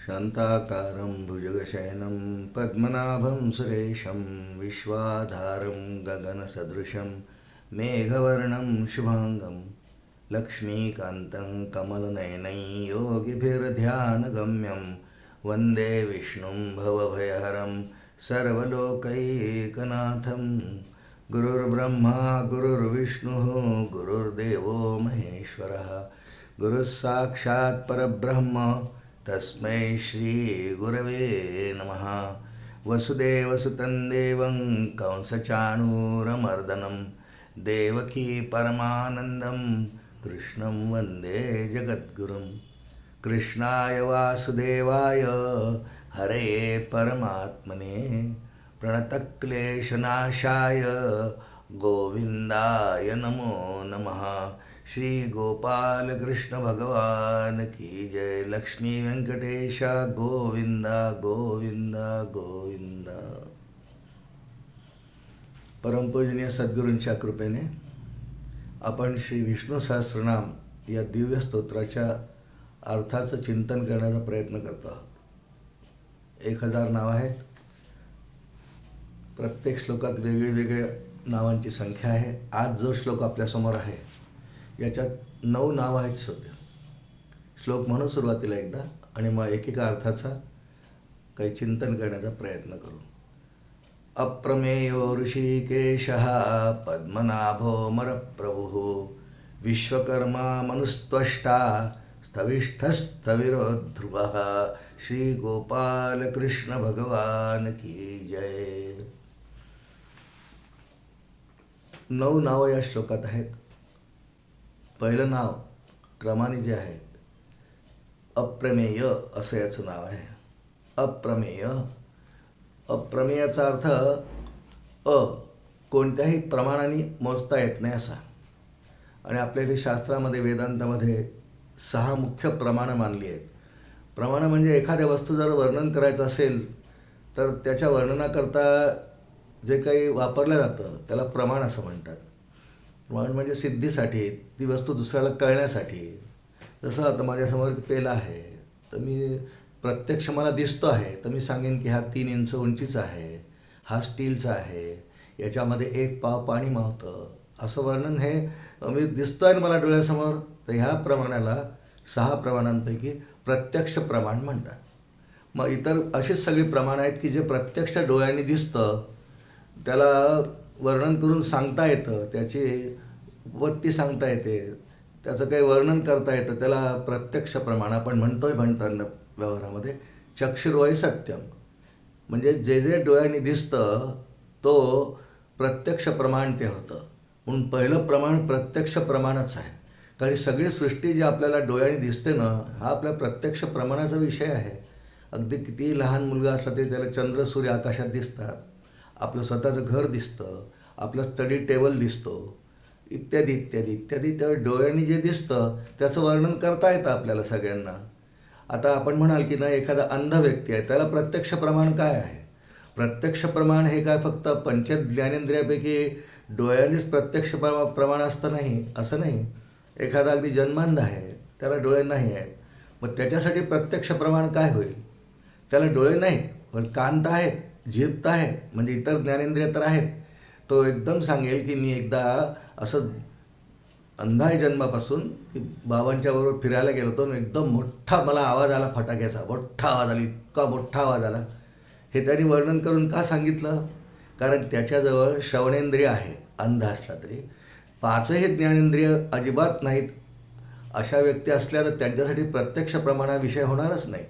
शान्ताकारं भुजगशयनं पद्मनाभं सुरेशं विश्वाधारं गगनसदृशं मेघवर्णं शुभांगं लक्ष्मीकान्तं कमलनयनं योगिभिर्ध्यानगम्यं वन्दे विष्णुं भवभयहरं सर्वलोकैकनाथं गुरुर्ब्रह्मा गुरुर्विष्णुः गुरुर्देवो महेश्वरः गुरुः साक्षात् परब्रह्म तस्मै श्रीगुरवे नमः। वसुदेवसुतं देवं कंसचाणूरमर्दनं देवकी परमानन्दं कृष्णं वन्दे जगद्गुरुं। कृष्णाय वासुदेवाय हरये परमात्मने प्रणतक्लेशनाशाय गोविन्दाय नमो नमः। श्री गोपाल कृष्ण भगवान की जय। लक्ष्मी वेंकटेश गोविंदा गोविंदा गोविंदा। परमपूजनीय सद्गुरूंच्या कृपेने आपण श्री विष्णू सहस्रनाम या दिव्य स्तोत्राच्या अर्थाचं चिंतन करण्याचा प्रयत्न करतो आहोत। 1000 नाव आहेत। प्रत्येक श्लोकात वेगवेगळ्या नावांची संख्या आहे। आज जो श्लोक आपल्यासमोर आहे याच्यात 9 नावं आहेत श्रोते। श्लोक म्हणून सुरुवातीला एकदा आणि मग एकेका अर्थाचा काही चिंतन करण्याचा प्रयत्न करू। अप्रमेयो ऋषिकेशः पद्मनाभो मरप्रभुः विश्वकर्मा मनुस्त्वष्टा स्थविष्ठस्थविरो ध्रुवः। श्री गोपाल कृष्ण भगवान की जय। 9 नावं या श्लोकात आहेत। पहिलं नाव क्रमाने जे आहे अप्रमेय असं याचं नाव आहे। अप्रमेय, अप्रमेयाचा अर्थ कोणत्याही प्रमाणाने मोजता येत नाही असा। आणि आपल्या इथे शास्त्रामध्ये वेदांतामध्ये 6 मुख्य प्रमाणं मानली आहेत। प्रमाणं म्हणजे एखाद्या वस्तू जर वर्णन करायचं असेल तर त्याच्या वर्णनाकरता जे काही वापरलं जातं त्याला प्रमाण असं म्हणतात। प्रमाण म्हणजे सिद्धीसाठी, ती वस्तू दुसऱ्याला कळण्यासाठी। जसं आता माझ्यासमोर पेला आहे तर मी प्रत्यक्ष मला दिसतो आहे तर मी सांगेन की हा 3 इंच उंचीचा आहे, हा स्टीलचा आहे, याच्यामध्ये 1 पाव पाणी मावतं असं वर्णन हे मी दिसतो आहे मला डोळ्यासमोर, तर ह्या प्रमाणाला 6 प्रमाणांपैकी प्रत्यक्ष प्रमाण म्हणतात। मग इतर अशीच सगळी प्रमाणं आहेत की जे प्रत्यक्ष डोळ्याने दिसतं त्याला वर्णन करून सांगता येतं, त्याची उत्पत्ती सांगता येते, त्याचं काही वर्णन करता येतं, त्याला प्रत्यक्ष प्रमाण आपण म्हणताना व्यवहारामध्ये चक्षुर्वै सत्यम, म्हणजे जे जे डोळ्यांनी दिसतं तो प्रत्यक्ष प्रमाण ते होतं। म्हणून पहिलं प्रमाण प्रत्यक्ष प्रमाणच आहे। कारण सगळी सृष्टी जी आपल्याला डोळ्यांनी दिसते ना, हा आपल्या प्रत्यक्ष प्रमाणाचा विषय आहे। अगदी किती लहान मुलगा असला तरी त्याला चंद्र सूर्य आकाशात दिसतात, आपलं स्वतःचं घर दिसतं, आपलं स्टडी टेबल दिसतो, इत्यादी इत्यादी इत्यादी। त्या डोळ्यांनी जे दिसतं त्याचं वर्णन करता येतं आपल्याला सगळ्यांना। आता आपण म्हणाल की ना एखादा अंध व्यक्ती आहे त्याला प्रत्यक्ष प्रमाण काय आहे? प्रत्यक्ष प्रमाण हे काय फक्त पंच ज्ञानेंद्रियापैकी डोळ्यांनीच प्रत्यक्ष प्रमाण असतं नाही असं नाही। एखादा अगदी जन्मांध आहे, त्याला डोळे नाही आहेत, मग त्याच्यासाठी प्रत्यक्ष प्रमाण काय होईल? त्याला डोळे नाहीत पण कान तर आहेत, जीभ तर आहे, म्हणजे इतर ज्ञानेंद्रिय तर आहेत। तो एकदम सांगेल की मी एकदा असं अंध आहे जन्मापासून की बाबांच्या बरोबर फिरायला गेलो होतो, एकदम मोठा मला आवाज आला, फटाक्याचा मोठा आवाज आला, इतका मोठा आवाज आला। हे त्यांनी वर्णन करून का सांगितलं? कारण त्याच्याजवळ श्रवणेंद्रिय आहे, अंध असला तरी 5ही ज्ञानेंद्रिय अजिबात नाहीत। अशा व्यक्ती असल्या तर त्यांच्यासाठी प्रत्यक्ष प्रमाण हा विषय होणारच नाही।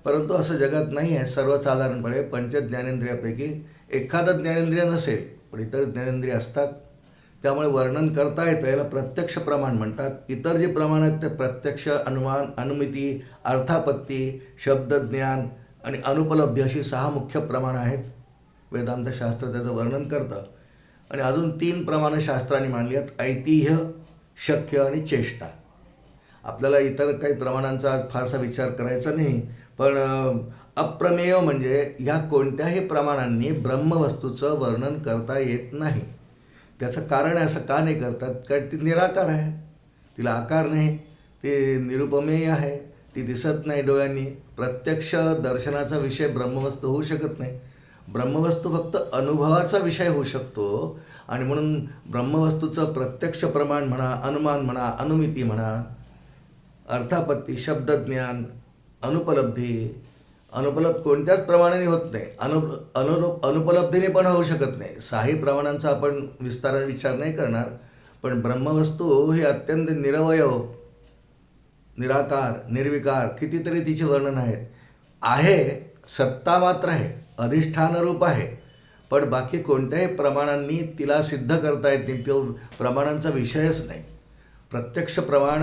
परंतु असं जगात नाही आहे। सर्वसाधारणपणे पंच ज्ञानेंद्रियापैकी एखादं ज्ञानेंद्रिय नसेल पण इतर ज्ञानेंद्रिय असतात, त्यामुळे वर्णन करता येतं, याला प्रत्यक्ष प्रमाण म्हणतात। इतर जे प्रमाण आहेत ते प्रत्यक्ष, अनुमान, अनुमिती, अर्थापत्ती, शब्दज्ञान आणि अनुपलब्धी अशी 6 मुख्य प्रमाणं आहेत। वेदांतशास्त्र त्याचं वर्णन करतं। आणि अजून 3 प्रमाणं शास्त्राने मानली आहेत, ऐतिह्य, शक्य आणि चेष्टा। आपल्याला इतर काही प्रमाणांचा आज फारसा विचार करायचा नाही, पण अप्रमेय म्हणजे ह्या कोणत्याही प्रमाणांनी ब्रह्मवस्तूचं वर्णन करता येत नाही। त्याचं कारण आहे असं का नाही करतात? कारण ती निराकार आहे, तिला आकार नाही, ती निरुपमेय आहे, ती दिसत नाही डोळ्यांनी. प्रत्यक्ष दर्शनाचा विषय ब्रह्मवस्तू होऊ शकत नाही. ब्रह्मवस्तू फक्त अनुभवाचा विषय होऊ शकतो. आणि म्हणून ब्रह्मवस्तूचं प्रत्यक्ष प्रमाण म्हणा, अनुमान म्हणा, अनुमिती म्हणा, अर्थापत्ती, शब्दज्ञान, अनुपलब्धी. अनुपलब्ध कोणत्याच प्रमाणाने होत नाही. अनुपलब्धीने पण होऊ शकत नाही. साही प्रमाणांचा आपण विस्ताराने विचार नाही करणार. पण ब्रह्मवस्तू ही अत्यंत निरवयव, निराकार, निर्विकार, कितीतरी तिचे वर्णन आहेत. आहे, सत्ता मात्र आहे, अधिष्ठान रूप आहे. पण बाकी कोणत्याही प्रमाणांनी तिला सिद्ध करता येत नाही. तो प्रमाणांचा विषयच नाही. प्रत्यक्ष प्रमाण,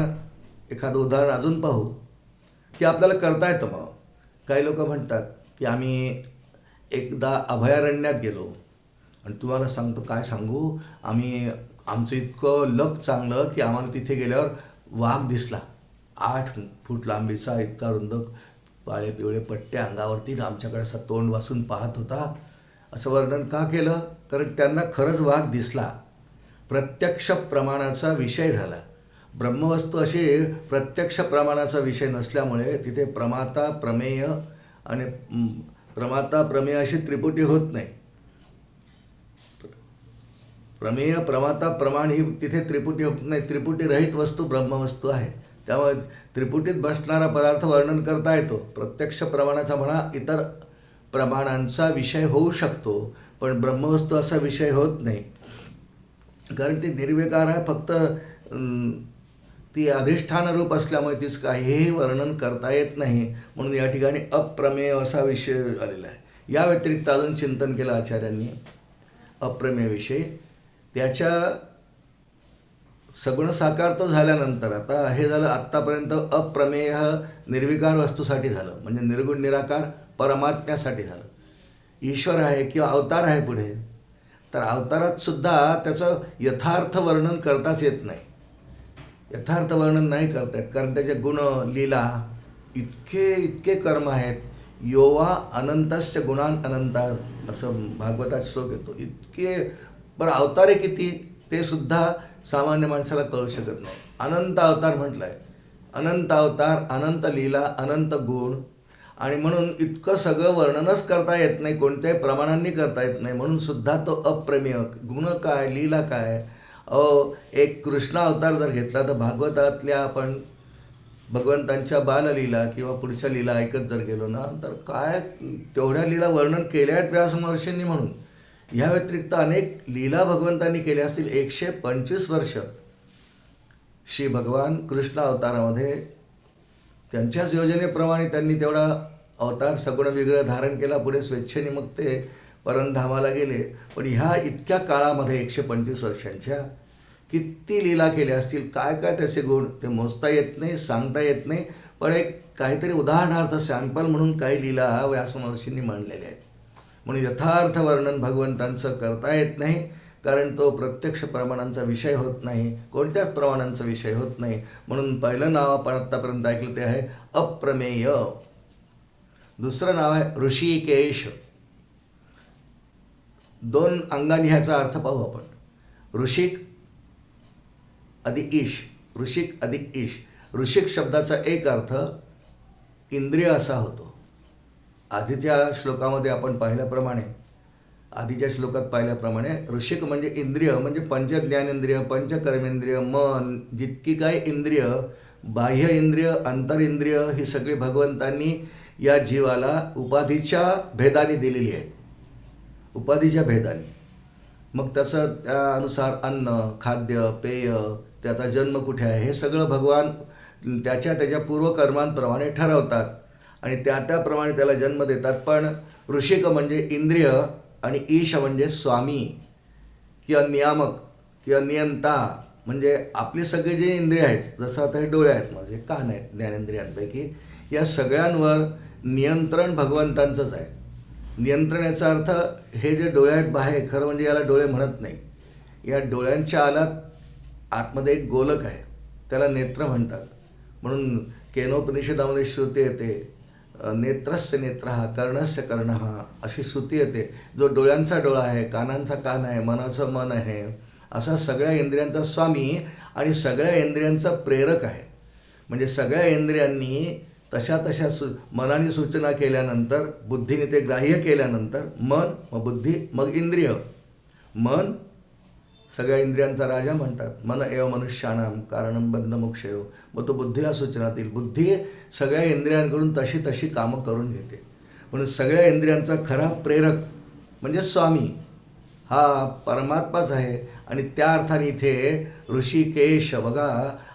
एखादं उदाहरण अजून पाहू की आपल्याला करता येतं. मग काही लोक म्हणतात की आम्ही एकदा अभयारण्यात गेलो आणि तुम्हाला सांगतो, काय सांगू, आमचं इतकं लक चांगलं की आम्हाला तिथे गेल्यावर वाघ दिसला. 8 फूट लांबीचा, इतका रुंद, काळे पिवळे पट्टे अंगावरती, आमच्याकडे असा तोंड वासून पाहत होता. असं वर्णन का केलं? कारण त्यांना खरंच वाघ दिसला. प्रत्यक्ष प्रमाणाचा विषय झाला. ब्रह्मवस्तू अशी प्रत्यक्ष प्रमाणाचा विषय नसल्यामुळे तिथे प्रमाता, प्रमेय आणि प्रमाता, प्रमेय अशी त्रिपुटी होत नाही. प्रमेय, प्रमाता, प्रमाण ही तिथे त्रिपुटी होत नाही. त्रिपुटी रहित वस्तू ब्रह्मवस्तू आहे. त्यामुळे त्रिपुटीत बसणारा पदार्थ वर्णन करता येतो. प्रत्यक्ष प्रमाणाचा म्हणा, इतर प्रमाणांचा विषय होऊ शकतो. पण ब्रह्मवस्तू असा विषय होत नाही. कारण ती निर्विकार आहे. फक्त ती अधिष्ठान रूप असल्यामुळे तीच काहीही वर्णन करता येत नाही. म्हणून या ठिकाणी अप्रमेय असा विषय आलेला आहे. या व्यतिरिक्त अजून चिंतन केलं आचार्यांनी अप्रमेयविषयी. त्याच्या सगुण साकार तो झाल्यानंतर आता हे झालं. आत्तापर्यंत अप्रमेय निर्विकार वस्तूसाठी झालं, म्हणजे निर्गुण निराकार परमात्म्यासाठी झालं. ईश्वर आहे किंवा अवतार आहे पुढे, तर अवतारात सुद्धा त्याचं यथार्थ वर्णन करताच येत नाही. यथार्थ वर्णन नाही करता येत, कारण त्याचे गुण, लीला, इतके कर्म आहेत. योवा अनंतस्य गुणान अनंता, असं भागवतात श्लोक येतो. इतके, पण अवतारे किती ते सुद्धा सामान्य माणसाला कळू शकत नाही. अनंत अवतार म्हटलं आहे. अनंत अवतार, अनंत लीला, अनंत गुण. आणि म्हणून इतकं सगळं वर्णनच करता येत नाही, कोणत्याही प्रमाणांनी करता येत नाही. म्हणून सुद्धा तो अप्रमेय. गुण काय, लीला काय. एक कृष्ण अवतार जर घेतला तर भागवतातल्या आपण भगवंतांच्या बाललीला किंवा पुढच्या लीला ऐकत जर गेलो ना, तर काय तेवढ्या लीला वर्णन केल्या आहेत व्यास महर्षींनी. म्हणून ह्या व्यतिरिक्त अनेक लीला भगवंतांनी केल्या असतील. 125 वर्ष श्री भगवान कृष्ण अवतारामध्ये त्यांच्याच योजनेप्रमाणे त्यांनी तेवढा अवतार सगुण विग्रह धारण केला. पुढे स्वेच्छेने मग ते परमधामाला गेले. पण ह्या इतक्या काळामध्ये 125 वर्षांच्या किती लीला केल्या असतील. काय काय त्याचे गुण ते मोजता येत नाही, सांगता येत नाही. पण एक काहीतरी उदाहरणार्थ सॅम्पल म्हणून काही लीला व्यास महर्षींनी मांडलेल्या आहेत. म्हणून यथार्थ वर्णन भगवंतांचं करता येत नाही, कारण तो प्रत्यक्ष प्रमाणांचा विषय होत नाही, कोणत्याच प्रमाणांचा विषय होत नाही. म्हणून पहिलं नाव आपण आत्तापर्यंत ऐकलं ते आहे अप्रमेय. दुसरं नाव आहे ऋषिकेश. 2 अंगांनी ह्याचा अर्थ पाहू आपण. ऋषिक अधिक ईश. ऋषिक अधिक ईश. ऋषिक शब्दाचा एक अर्थ इंद्रिय असा होतो. आधीच्या श्लोकामध्ये आपण पाहिल्याप्रमाणे, आधीच्या श्लोकात पाहिल्याप्रमाणे ऋषिक म्हणजे इंद्रिय, म्हणजे पंचज्ञानेंद्रिय, पंचकर्मेंद्रिय, मन, जितकी काही इंद्रिय, बाह्य इंद्रिय, अंतरिंद्रिय, ही सगळी भगवंतांनी या जीवाला उपाधीच्या भेदाने दिलेली आहेत. उपाधीच्या भेदाने. मग त्याचं त्यानुसार अन्न, खाद्य, पेय, त्याचा जन्म कुठे आहे, हे सगळं भगवान त्याच्या पूर्वकर्मांप्रमाणे ठरवतात आणि त्याप्रमाणे त्याला जन्म देतात. पण ऋषिक म्हणजे इंद्रिय आणि ईश म्हणजे स्वामी किंवा नियामक किंवा नियंता. म्हणजे आपली सगळे जे इंद्रिय आहेत, जसं आता हे डोळे आहेत, माझे कान आहेत ज्ञानेंद्रियांपैकी, या सगळ्यांवर नियंत्रण भगवंतांचंच आहे. नियंत्रण याचा अर्थ हे जे डोळे आहेत बाहेर, खरं म्हणजे याला डोळे म्हणत नाही. या डोळ्यांच्या आलात आतमध्ये एक गोलक आहे, त्याला नेत्र म्हणतात. म्हणून केनोपनिषदामध्ये श्रुती येते, नेत्रस्य नेत्रः कर्णस्य कर्णः, अशी श्रुती येते. जो डोळ्यांचा डोळा आहे, कानांचा कान आहे, मनाचं मन आहे, असा सगळ्या इंद्रियांचा स्वामी आणि सगळ्या इंद्रियांचा प्रेरक आहे. म्हणजे सगळ्या इंद्रियांनी तशा तशा मनाने सूचना केल्यानंतर, बुद्धीने ते ग्राह्य केल्यानंतर मन, मग बुद्धी, मग इंद्रिय. मन सगळ्या इंद्रियांचा राजा म्हणतात. मन एव मनुष्याणाम कारणम बंधमोक्षयो. मग तो बुद्धीला सूचना देईल. बुद्धी सगळ्या इंद्रियांकडून तशी तशी कामं करून घेते. म्हणून सगळ्या इंद्रियांचा खरा प्रेरक म्हणजे स्वामी हा परमात्माच आहे. आणि त्या अर्थाने इथे ऋषिकेश बघा.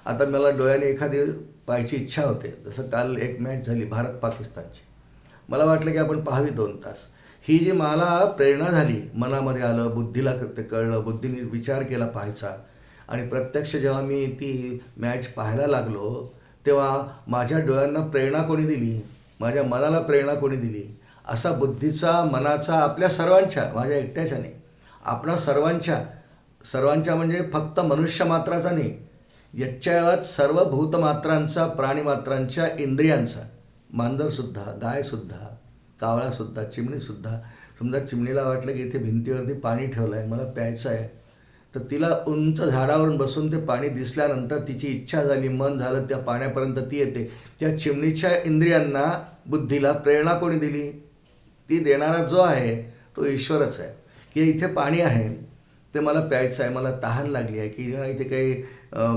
आता मला डोळ्याने एखादी पाहायची इच्छा होते. जसं काल एक मॅच झाली भारत पाकिस्तानची. मला वाटलं की आपण पाहावी 2 तास. ही जी मला प्रेरणा झाली, मनामध्ये आलं, बुद्धीला ते कळलं, बुद्धीने विचार केला पाहायचा. आणि प्रत्यक्ष जेव्हा मी ती मॅच पाहायला लागलो तेव्हा माझ्या डोळ्यांना प्रेरणा कोणी दिली, माझ्या मनाला प्रेरणा कोणी दिली, असा बुद्धीचा, मनाचा, आपल्या सर्वांच्या, माझ्या एकट्याच्या नाही, आपणा सर्वांच्या म्हणजे फक्त मनुष्य मात्राचा नाही, याच्यात सर्व भूतमात्रांचा, प्राणीमात्रांच्या, इंद्रियांचा, मांजरसुद्धा, गायसुद्धा, कावळासुद्धा, चिमणीसुद्धा. समजा चिमणीला वाटलं की इथे भिंतीवरती पाणी ठेवलं आहे, मला प्यायचं आहे, तर तिला उंच झाडावरून बसून ते पाणी दिसल्यानंतर तिची इच्छा झाली, मन झालं, त्या पाण्यापर्यंत ती येते. त्या चिमणीच्या इंद्रियांना, बुद्धीला प्रेरणा कोणी दिली? ती देणारा जो आहे तो ईश्वरच आहे. की इथे पाणी आहे, ते मला प्यायचं आहे, मला तहान लागली आहे, की इथे काही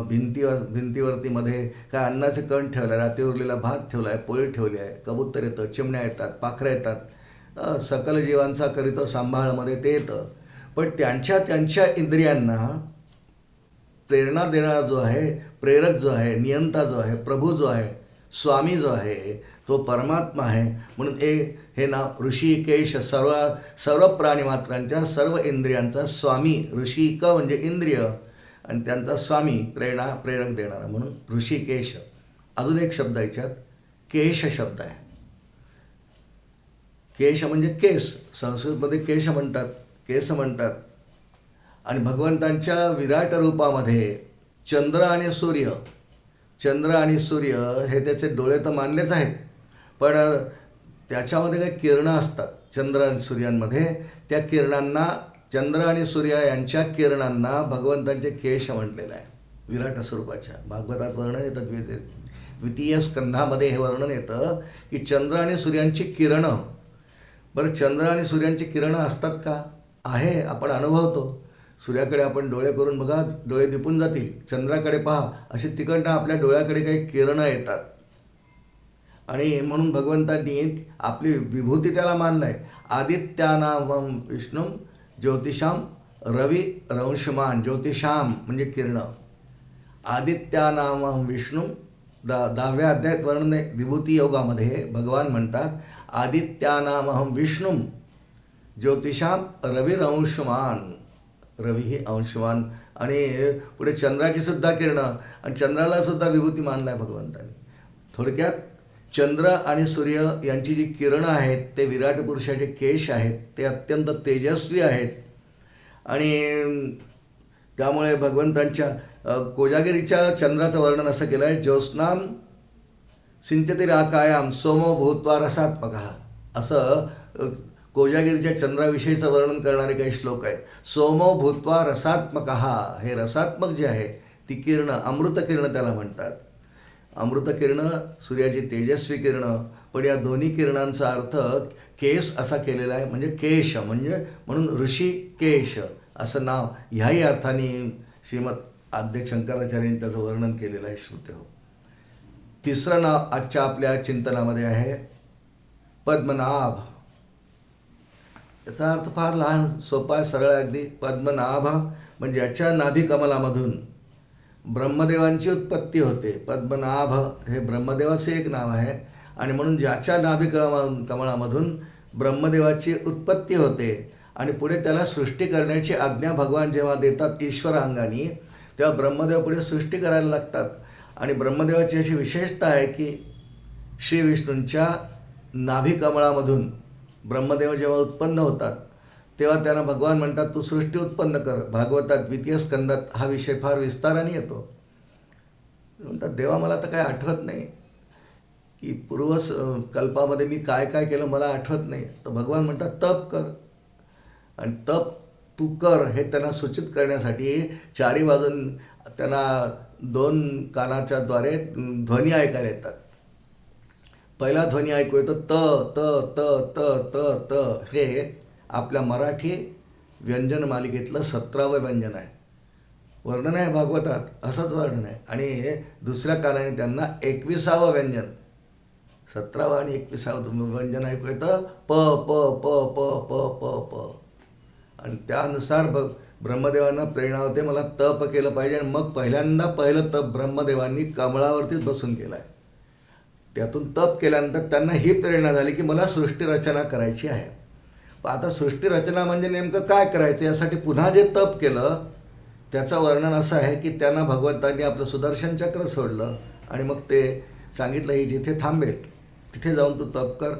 भिंतीवरती मध्ये काय अन्नाचे कण ठेवलं आहे, रात्री उरलेला भात ठेवला आहे, पोळी ठेवली आहे, कबूतर येतं, चिमण्या येतात, पाखरं येतात, सकल जीवांचा करीतो सांभाळमध्ये ते येतं. पण त्यांच्या इंद्रियांना प्रेरणा देणारा जो आहे, प्रेरक जो आहे, नियंता जो आहे, प्रभू जो आहे, स्वामी जो आहे, तो परमात्मा आहे. म्हणून हे नाव ऋषिकेश, सर्व प्राणीमात्रांच्या, सर्व इंद्रियांचा स्वामी. ऋषिक म्हणजे इंद्रिय आणि त्यांचा स्वामी प्रेरक देणारा, म्हणून ऋषिकेश. अजून एक शब्द याच्यात केश शब्द आहे. केश म्हणजे केस, संस्कृतमध्ये केश म्हणतात, केस म्हणतात. आणि भगवंतांच्या विराट रूपामध्ये चंद्र आणि सूर्य हे त्याचे डोळे तर मानलेच आहेत, पण त्याच्यामध्ये काही किरणं असतात चंद्र आणि सूर्यांमध्ये. त्या किरणांना, चंद्र आणि सूर्य यांच्या किरणांना भगवंतांचे केश म्हटलेलं आहे विराट स्वरूपाच्या. भागवतात वर्णन येतं, द्वितीय स्कंधामध्ये हे वर्णन येतं की चंद्र आणि सूर्यांची किरणं. बरं, चंद्र आणि सूर्यांची किरणं असतात का? आहे, आपण अनुभवतो. सूर्याकडे आपण डोळे करून बघा, डोळे दिपून जातील. चंद्राकडे पहा, अशी तिकडनं आपल्या डोळ्याकडे काही किरणं येतात. आणि म्हणून भगवंतांनी आपली विभूती त्याला मानलं आहे. आदित्यानामं विष्णू ज्योतिषाम रवी रंशमान. ज्योतिषाम म्हणजे किरणं. आदित्यानामं विष्णू 10व्या अध्यायात वर्णन आहे. विभूती योगामध्ये भगवान म्हणतात आदित्यानामहं विष्णू ज्योतिषाम रविरंशमान. रवी ही अंशमान. आणि पुढे चंद्राची सुद्धा किरणं, आणि चंद्राला सुद्धा विभूती मानला आहे भगवंतांनी. थोडक्यात चंद्र आणि सूर्य यांची जी किरणं आहेत ते विराट पुरुषाचे केश आहेत, ते अत्यंत तेजस्वी आहेत. आणि त्यामुळे भगवंतांच्या कोजागिरीच्या चंद्राचं वर्णन असं केलं आहे, ज्योत्स्नाम सिंचतिराकायाम सोमो भूत्वा रसात्मकः. असं कोजागिरीच्या चंद्राविषयीचं वर्णन करणारे काही श्लोक आहेत. सोमो भूत्वा रसात्मकः. हे रसात्मक जे आहे, ती किरणं, अमृत किरणं त्याला म्हणतात. अमृत किरणं, सूर्याची तेजस्वी किरणं. पण या दोन्ही किरणांचा अर्थ केस असा केलेला आहे, म्हणजे केश म्हणजे, म्हणून ऋषी केश असं नाव ह्याही अर्थाने श्रीमद आद्य शंकराचार्यांनी त्याचं वर्णन केलेलं आहे. श्रुते हो. तिसरं नाव आजच्या आपल्या चिंतनामध्ये आहे पद्मनाभ. याचा अर्थ फार लहान, सोपा, सरळ अगदी. पद्मनाभ म्हणजे ज्याच्या नाभिकमलामधून ब्रह्मदेवांची उत्पत्ती होते. पद्मनाभ हे ब्रह्मदेवाचे एक नाव आहे. आणि म्हणून ज्याच्या नाभिकमलामधून ब्रह्मदेवाची उत्पत्ती होते आणि पुढे त्याला सृष्टी करण्याची आज्ञा भगवान जेव्हा देतात ईश्वरांगाने, तेव्हा ब्रह्मदेव पुढे सृष्टी करायला लागतात. आणि ब्रह्मदेवाची अशी विशेषता आहे की श्री विष्णूंच्या नाभिकमळामधून ब्रह्मदेव जेव्हा उत्पन्न होतात तेव्हा त्यांना भगवान म्हणतात तू सृष्टी उत्पन्न कर. भागवतात द्वितीय स्कंदात हा विषय फार विस्ताराने येतो. म्हणतात देवा मला तर काय आठवत नाही की कल्पामध्ये मी काय काय केलं मला आठवत नाही. तर भगवान म्हणतात तप कर. आणि तप तू कर हे त्यांना सूचित करण्यासाठी चारी बाजून त्यांना 2 कानाच्या द्वारे ध्वनी ऐकायला येतात. पहिला ध्वनी ऐकू येतो त त त त त त. हे आपल्या मराठी व्यंजन मालिकेतलं 17वं व्यंजन आहे. वर्णन आहे भागवतात, असंच वर्णन आहे. आणि दुसऱ्या कालाने त्यांना 21वं व्यंजन, 17वं आणि 21वं व्यंजन ऐकू येतं प प प प प प प. आणि त्यानुसार ब्रह्मदेवांना प्रेरणा होते, मला तप केलं पाहिजे. आणि मग पहिलं तप ब्रह्मदेवांनी कमळावरतीच बसून केलं आहे. त्यातून तप केल्यानंतर त्यांना ही प्रेरणा झाली की मला सृष्टीरचना करायची आहे. पण आता सृष्टीरचना म्हणजे नेमकं काय करायचं, यासाठी पुन्हा जे तप केलं त्याचं वर्णन असं आहे की त्यांना भगवंतांनी आपलं सुदर्शन चक्र सोडलं आणि मग ते सांगितलं ही जिथे थांबेल तिथे जाऊन तू तप कर.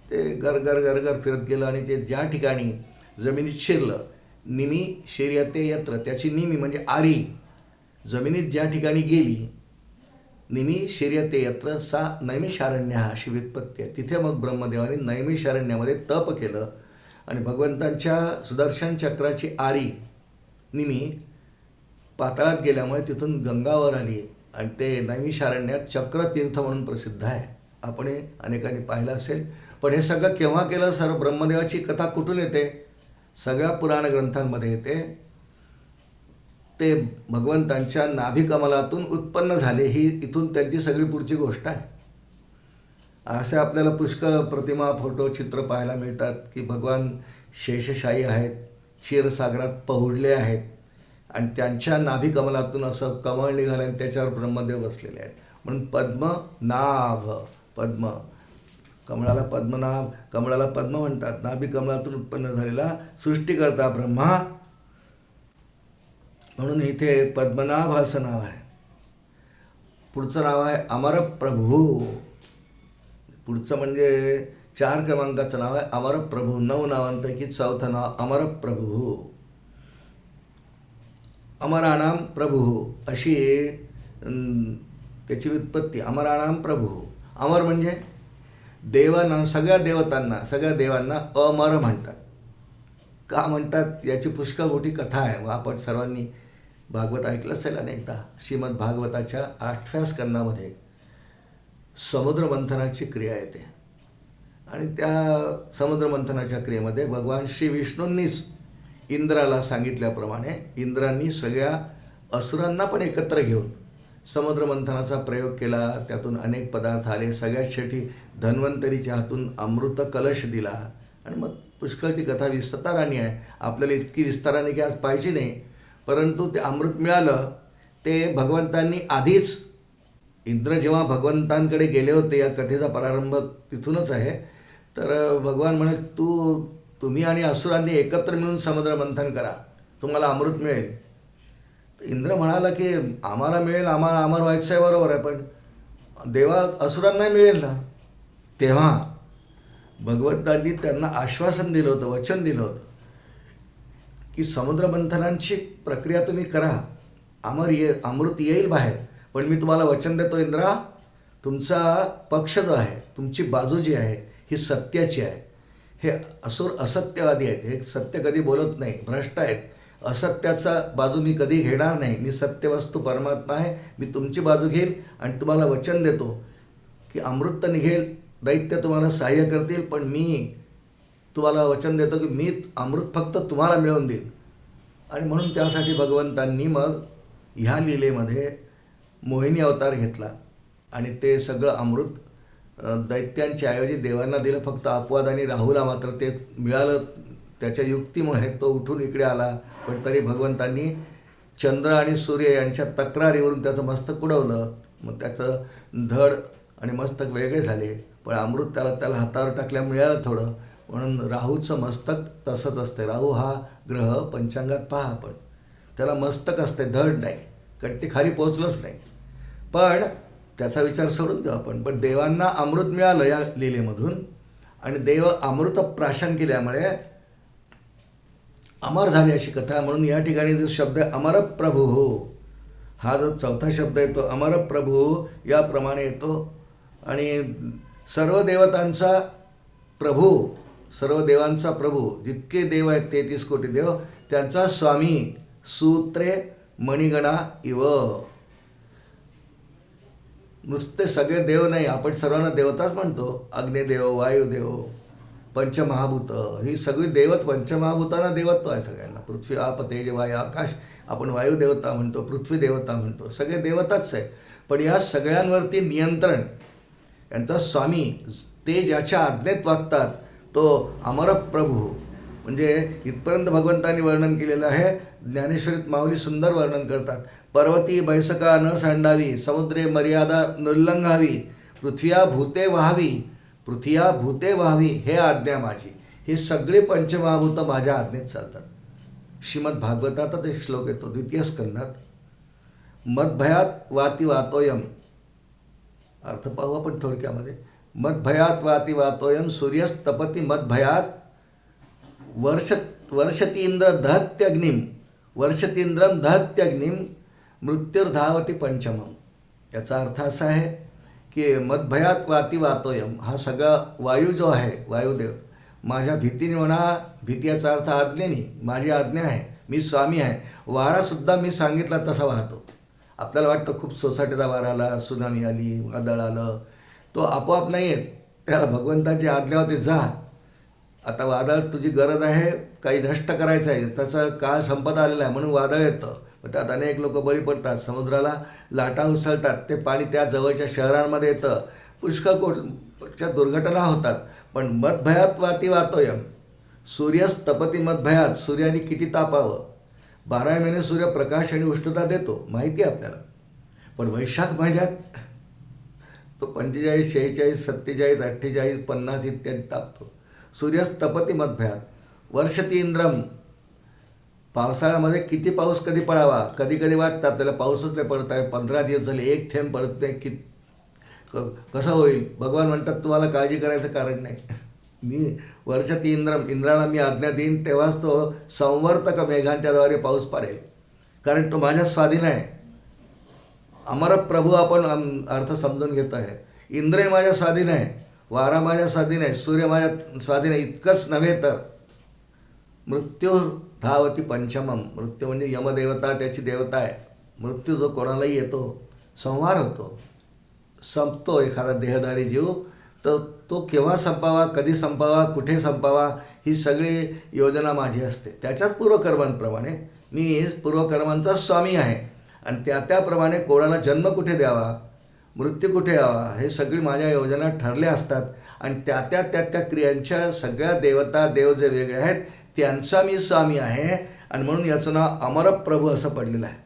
ते गरगर गरगर फिरत गेलं आणि ते ज्या ठिकाणी जमिनीत शिरलं, निमी शिर्यते यत्र, त्याची निमी म्हणजे आरी जमिनीत ज्या ठिकाणी गेली, निमी शिर्यते यत्र सा नैमिषारण्य अशी व्युत्पत्ती आहे. तिथे मग ब्रह्मदेवाने नैमिषारण्यामध्ये तप केलं आणि भगवंतांच्या सुदर्शन चक्राची आरी निमी पाताळात गेल्यामुळे तिथून गंगावर आली आणि ते नैमिषारण्यात चक्रतीर्थ म्हणून प्रसिद्ध आहे. आपण हे अनेकांनी पाहिलं असेल. पण हे सगळं केव्हा केलं? सर्व ब्रह्मदेवाची कथा कुठून येते? सगळ्या पुराण ग्रंथांमध्ये येते. ते भगवंतांच्या नाभिकमलातून उत्पन्न झाले, ही इथून त्यांची सगळी पुढची गोष्ट आहे. असे आपल्याला पुष्कळ प्रतिमा, फोटो, चित्र पाहायला मिळतात की भगवान शेषशाही आहेत, क्षीरसागरात पहुडले आहेत आणि त्यांच्या नाभिकमलातून असं कमळ निघालं आणि त्याच्यावर ब्रह्मदेव बसलेले आहेत. म्हणून पद्मनाभ, पद्म, कमळाला पद्मनाभ, कमळाला पद्म म्हणतात. नाभिकमलातून उत्पन्न झालेला सृष्टीकर्ता ब्रह्मा, म्हणून इथे पद्मनाभ असं नाव आहे. पुढचं नाव आहे अमरप्रभू. पुढचं म्हणजे 4 क्रमांकाचं नाव आहे अमरप्रभू. 9 नावांपैकी 4थं नाव अमरप्रभू. अमराणाम प्रभू अशी त्याची व्युत्पत्ती. अमराणाम प्रभू, अमर म्हणजे देवांना, सगळ्या देवतांना, सगळ्या देवांना अमर म्हणतात. का म्हणतात याची पुष्कळ मोठी कथा आहे. व आपण सर्वांनी भागवत ऐकलं असेल अनेकदा. श्रीमद भागवताच्या 8व्या स्कंदामध्ये समुद्र मंथनाची क्रिया येते आणि त्या समुद्र मंथनाच्या क्रियेमध्ये भगवान श्री विष्णूंनीच इंद्राला सांगितल्याप्रमाणे इंद्रांनी सगळ्या असुरांना पण एकत्र घेऊन समुद्र मंथनाचा प्रयोग केला. त्यातून अनेक पदार्थ आले. सगळ्यात शेवटी धन्वंतरीच्या हातून अमृत कलश दिला आणि मग पुष्कळ ती कथा विस्ताराने आहे. आपल्याला इतकी विस्ताराने की आज पाहिजे नाही, परंतु ते अमृत मिळालं ते भगवंतांनी आधीच. इंद्र जेव्हा भगवंतांकडे गेले होते, या कथेचा प्रारंभ तिथूनच आहे. तर भगवान म्हणे तुम्ही आणि असुरांनी एकत्र मिळून समुद्र मंथन करा, तुम्हाला अमृत मिळेल. इंद्र म्हणाला की आम्हाला मिळेल, आम्हाला अमर व्हायचं आहे, बरोबर आहे, पण देवा असुरांना मिळेल ना. तेव्हा भगवंतांनी त्यांना आश्वासन दिलं होतं, वचन दिलं होतं की समुद्र मंथनांची प्रक्रिया तुम्ही करा, अमृत येईल बाहेर, पण मी तुम्हाला वचन देतो इंद्रा, तुमचा पक्ष जो आहे, तुमची बाजू जी आहे ही सत्याची आहे. हे असुर असत्यवादी आहेत, हे सत्य कधी बोलत नाही, भ्रष्ट आहेत. असत्याचा बाजू मी कधी घेणार नाही. मी सत्यवस्तू परमात्मा आहे, मी तुमची बाजू घेईल आणि तुम्हाला वचन देतो की अमृत तर निघेल, दैत्य तुम्हाला सहाय्य करतील, पण मी तुम्हाला वचन देतो की मी अमृत फक्त तुम्हाला मिळवून देईल. आणि म्हणून त्यासाठी भगवंतांनी मग ह्या लीलेमध्ये मोहिनी अवतार घेतला आणि ते सगळं अमृत दैत्यांच्या ऐवजी देवांना दिलं. फक्त अपवाद आणि राहूला मात्र ते मिळालं. त्याच्या युक्तीमुळे तो उठून इकडे आला, पण तरी भगवंतांनी चंद्र आणि सूर्य यांच्या तक्रारीवरून त्याचं मस्तक उडवलं. मग त्याचं धड आणि मस्तक वेगळे झाले, पण अमृत त्याला हातावर टाकल्या मिळालं थोडं. म्हणून राहूचं मस्तक तसंच असते. राहू हा ग्रह पंचांगात पहा आपण, त्याला मस्तक असते, धड नाही, कारण ते खाली पोचलंच नाही. पण त्याचा विचार सोडून देऊ आपण. पण देवांना अमृत मिळालं या लीलेमधून आणि देव अमृत प्राशन केल्यामुळे अमर झाले अशी कथा. म्हणून या ठिकाणी जो शब्द आहे अमरप्रभू, हा जो 4था शब्द येतो अमरप्रभू याप्रमाणे येतो. आणि सर्व देवतांचा प्रभू, सर्व देवांचा प्रभू, जितके देव आहेत 33 कोटी देव, त्यांचा स्वामी सूत्रे मणिगणा इव. नुसते सगळे देव नाही, आपण सर्वांना देवताच म्हणतो. अग्निदेव, वायुदेव, पंचमहाभूत, ही सगळी देवच. पंचमहाभूतांना देवत्व आहे सगळ्यांना. पृथ्वी, आप, तेज, वायू, आकाश. आपण वायुदेवता म्हणतो, पृथ्वी देवता म्हणतो, सगळे देवताच आहे. पण या सगळ्यांवरती नियंत्रण यांचा स्वामी, ते ज्याच्या आज्ञेत वागतात तो अमरप्रभू. म्हणजे इथपर्यंत भगवंतांनी वर्णन केलेलं आहे. ज्ञानेश्वरीत माऊली सुंदर वर्णन करतात. पर्वती बैसका न सांडावी, समुद्रे मर्यादा नुल्लंघावी, पृथ्व्या भूते व्हावी, पृथ्व्या भूते व्हावी, हे आज्ञा माझी. हे सगळे पंचमहाभूत माझ्या आज्ञेत चालतात. श्रीमद भागवतातच एक श्लोक येतो 2य स्कंदात, मदभयात वाती वातोयम. अर्थ पाहू आपण थोडक्यामध्ये. मदभयात वाती वातोयम, सूर्यस्तपती मदभयात, वर्षतींद्र दहत्यग्निम, वर्षतींद्रम दहत्यग्निम, मृत्युर्धावती पंचमम. याचा अर्थ असा आहे की मदभयात वाती वातोयम, हा सगळा वायू जो आहे, वायुदेव माझ्या भीतीने म्हणा, भीती याचा अर्थ आज्ञेने, माझी आज्ञा आहे, मी स्वामी आहे. वारासुद्धा मी सांगितला तसा वाहतो. आपल्याला वाटतं खूप सोसायटीचा वारा आला, सुनामी आली, वादळ आलं, तो आपोआप नाही येत. त्याला भगवंताची आज्ञा होते, जा आता वादळ, तुझी गरज आहे, काही नष्ट करायचं आहे, त्याचा काळ संपत आलेला आहे म्हणून वादळ येतं. मग त्यात अनेक लोक बळी पडतात, समुद्राला लाटा उसळतात, ते पाणी त्या जवळच्या शहरांमध्ये येतं, पुष्कळ कोटच्या दुर्घटना होतात. पण मदभयात वाती वातोयम, सूर्यस्तपती मदभयात, सूर्याने किती तापावं, 12 महिने सूर्य प्रकाश आणि उष्णता देतो, माहिती आहे आपल्याला. पण वैशाख महिन्यात तो 45, 46, 47, 48, 50 इत्यादी तापतो. सूर्यस्तपती मदभयात, वर्षती इंद्रम, पावसाळ्यामध्ये किती पाऊस कधी पडावा, कधी कधी वाटतं आपल्याला पाऊसच नाही पडत आहे, 15 दिवस झाले एक थेंब पडत नाही, की कसं होईल. भगवान म्हणतात तुम्हाला काळजी करायचं कारण नाही, मी वर्षती इंद्रम, इंद्राला मी आज्ञा देईन तेव्हाच तो संवर्तक मेघांच्याद्वारे पाऊस पाडेल, कारण तो माझ्या स्वाधीन आहे. अमरप्रभू आपण अर्थ समजून घेतो आहे. इंद्र माझ्या स्वाधीन आहे, वारा माझ्या स्वाधीन आहे, सूर्य माझ्या स्वाधीन आहे. इतकंच नव्हे तर मृत्यू धावती पंचमम, मृत्यू म्हणजे यमदेवता, त्याची देवता आहे. मृत्यू जो कोणालाही येतो, संहार होतो, संपतो एखादा देहधारी जीव, तर तो केव्हा संपावा, कधी संपावा, कुठे संपावा, ही सगळी योजना माझी असते. त्याच्याच पूर्वकर्मांप्रमाणे मी पूर्वकर्मांचा स्वामी आहे आणि त्याप्रमाणे कोणाला जन्म कुठे द्यावा, मृत्यू कुठे यावा, हे सगळी माझ्या योजना ठरल्या असतात. आणि त्या क्रियांच्या सगळ्या देवता, देव जे वेगळे आहेत, त्यांचा मी स्वामी आहे. आणि म्हणून याचं नाव अमरप्रभू असं पडलेलं आहे.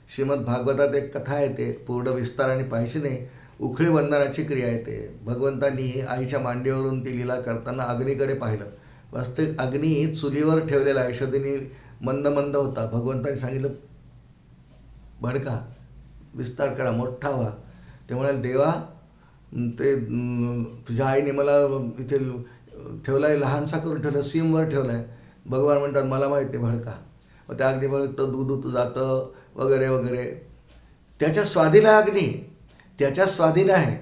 श्रीमद भागवतात एक कथा येते, पूर्ण विस्ताराने पाहिजे नाही. उखळी वंदनाची क्रिया येते. भगवंतांनी आईच्या मांडीवरून ती लीला करताना अग्नीकडे पाहिलं. वास्तविक अग्नी चुलीवर ठेवलेला आहे, यशोदेने मंद मंद होता. भगवंतांनी सांगितलं भडका, विस्तार करा, मोठा व्हा. ते म्हणाले देवा, ते तुझ्या आईने मला इथे ठेवला आहे, लहानसा करून ठेवला, सीमवर ठेवला आहे. भगवान म्हणतात मला माहिती आहे भडका. मग त्या अग्नी म्हणतं दूध जातं वगैरे वगैरे. त्याच्या स्वाधीन आहे अग्नी, त्याच्या स्वाधीन आहे.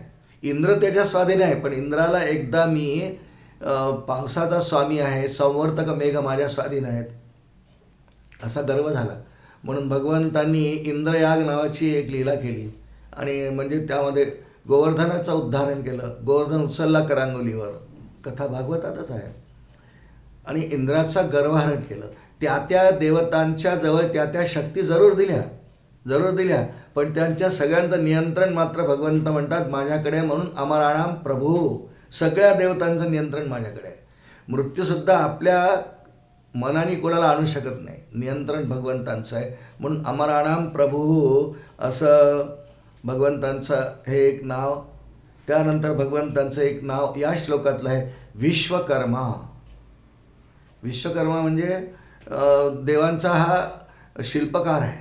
इंद्र त्याच्या स्वाधीन आहे. पण इंद्राला एकदा मी पावसाचा स्वामी आहे, संवर्तक मेघ माझ्या स्वाधीन आहेत, असा गर्व झाला. म्हणून भगवंतांनी इंद्रयाग नावाची एक लीला केली आणि म्हणजे त्यामध्ये गोवर्धनाचं उद्धारण केलं. गोवर्धन उचलला करांगुलीवर, कथा भागवतातच आहे. आणि इंद्राचा गर्वहरण केलं. त्या देवतांच्या जवळ त्या शक्ती जरूर दिल्या, पण त्यांच्या सगळ्यांचं नियंत्रण मात्र भगवंत म्हणतात माझ्याकडे. म्हणून अमराणाम प्रभू, सगळ्या देवतांचं नियंत्रण माझ्याकडे आहे. मृत्यूसुद्धा आपल्या मनाने कोणाला आणू शकत नाही, नियंत्रण भगवंतांचं आहे. म्हणून अमराणाम प्रभू असं भगवंतांचं हे एक नाव. त्यानंतर भगवंतांचं एक नाव या श्लोकातलं आहे विश्वकर्मा. विश्वकर्मा म्हणजे देवांचा हा शिल्पकार आहे,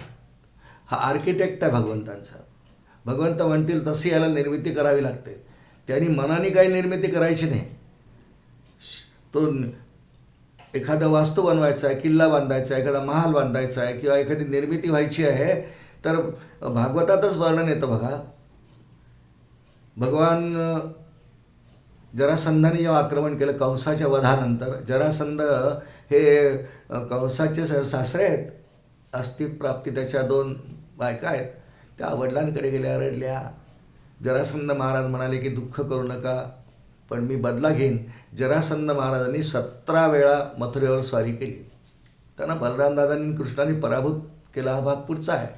हा आर्किटेक्ट आहे भगवंतांचा. भगवंत म्हणतील तशी याला निर्मिती करावी लागते. त्यांनी मनाने काही निर्मिती करायची नाही. तो एखादा वास्तू बनवायचा आहे, किल्ला बांधायचा आहे, एखादा महाल बांधायचा आहे किंवा एखादी निर्मिती व्हायची आहे, तर भागवतातच वर्णन येतं बघा. भगवान जरासंधाने जेव्हा आक्रमण केलं कंसाच्या वधानंतर, जरासंध हे कंसाचे सासरे आहेत, अस्तिप्राप्ती त्याच्या 2 बायका आहेत. त्या वडिलांकडे गेल्या, रडल्या, जरासंध महाराज म्हणाले की दुःख करू नका, पण मी बदला घेईन. जरासंध महाराजांनी 17 वेळा मथुरेवर स्वारी केली. त्यांना बलरामदादांनी कृष्णाने पराभूत केला हा भाग पुढचा आहे.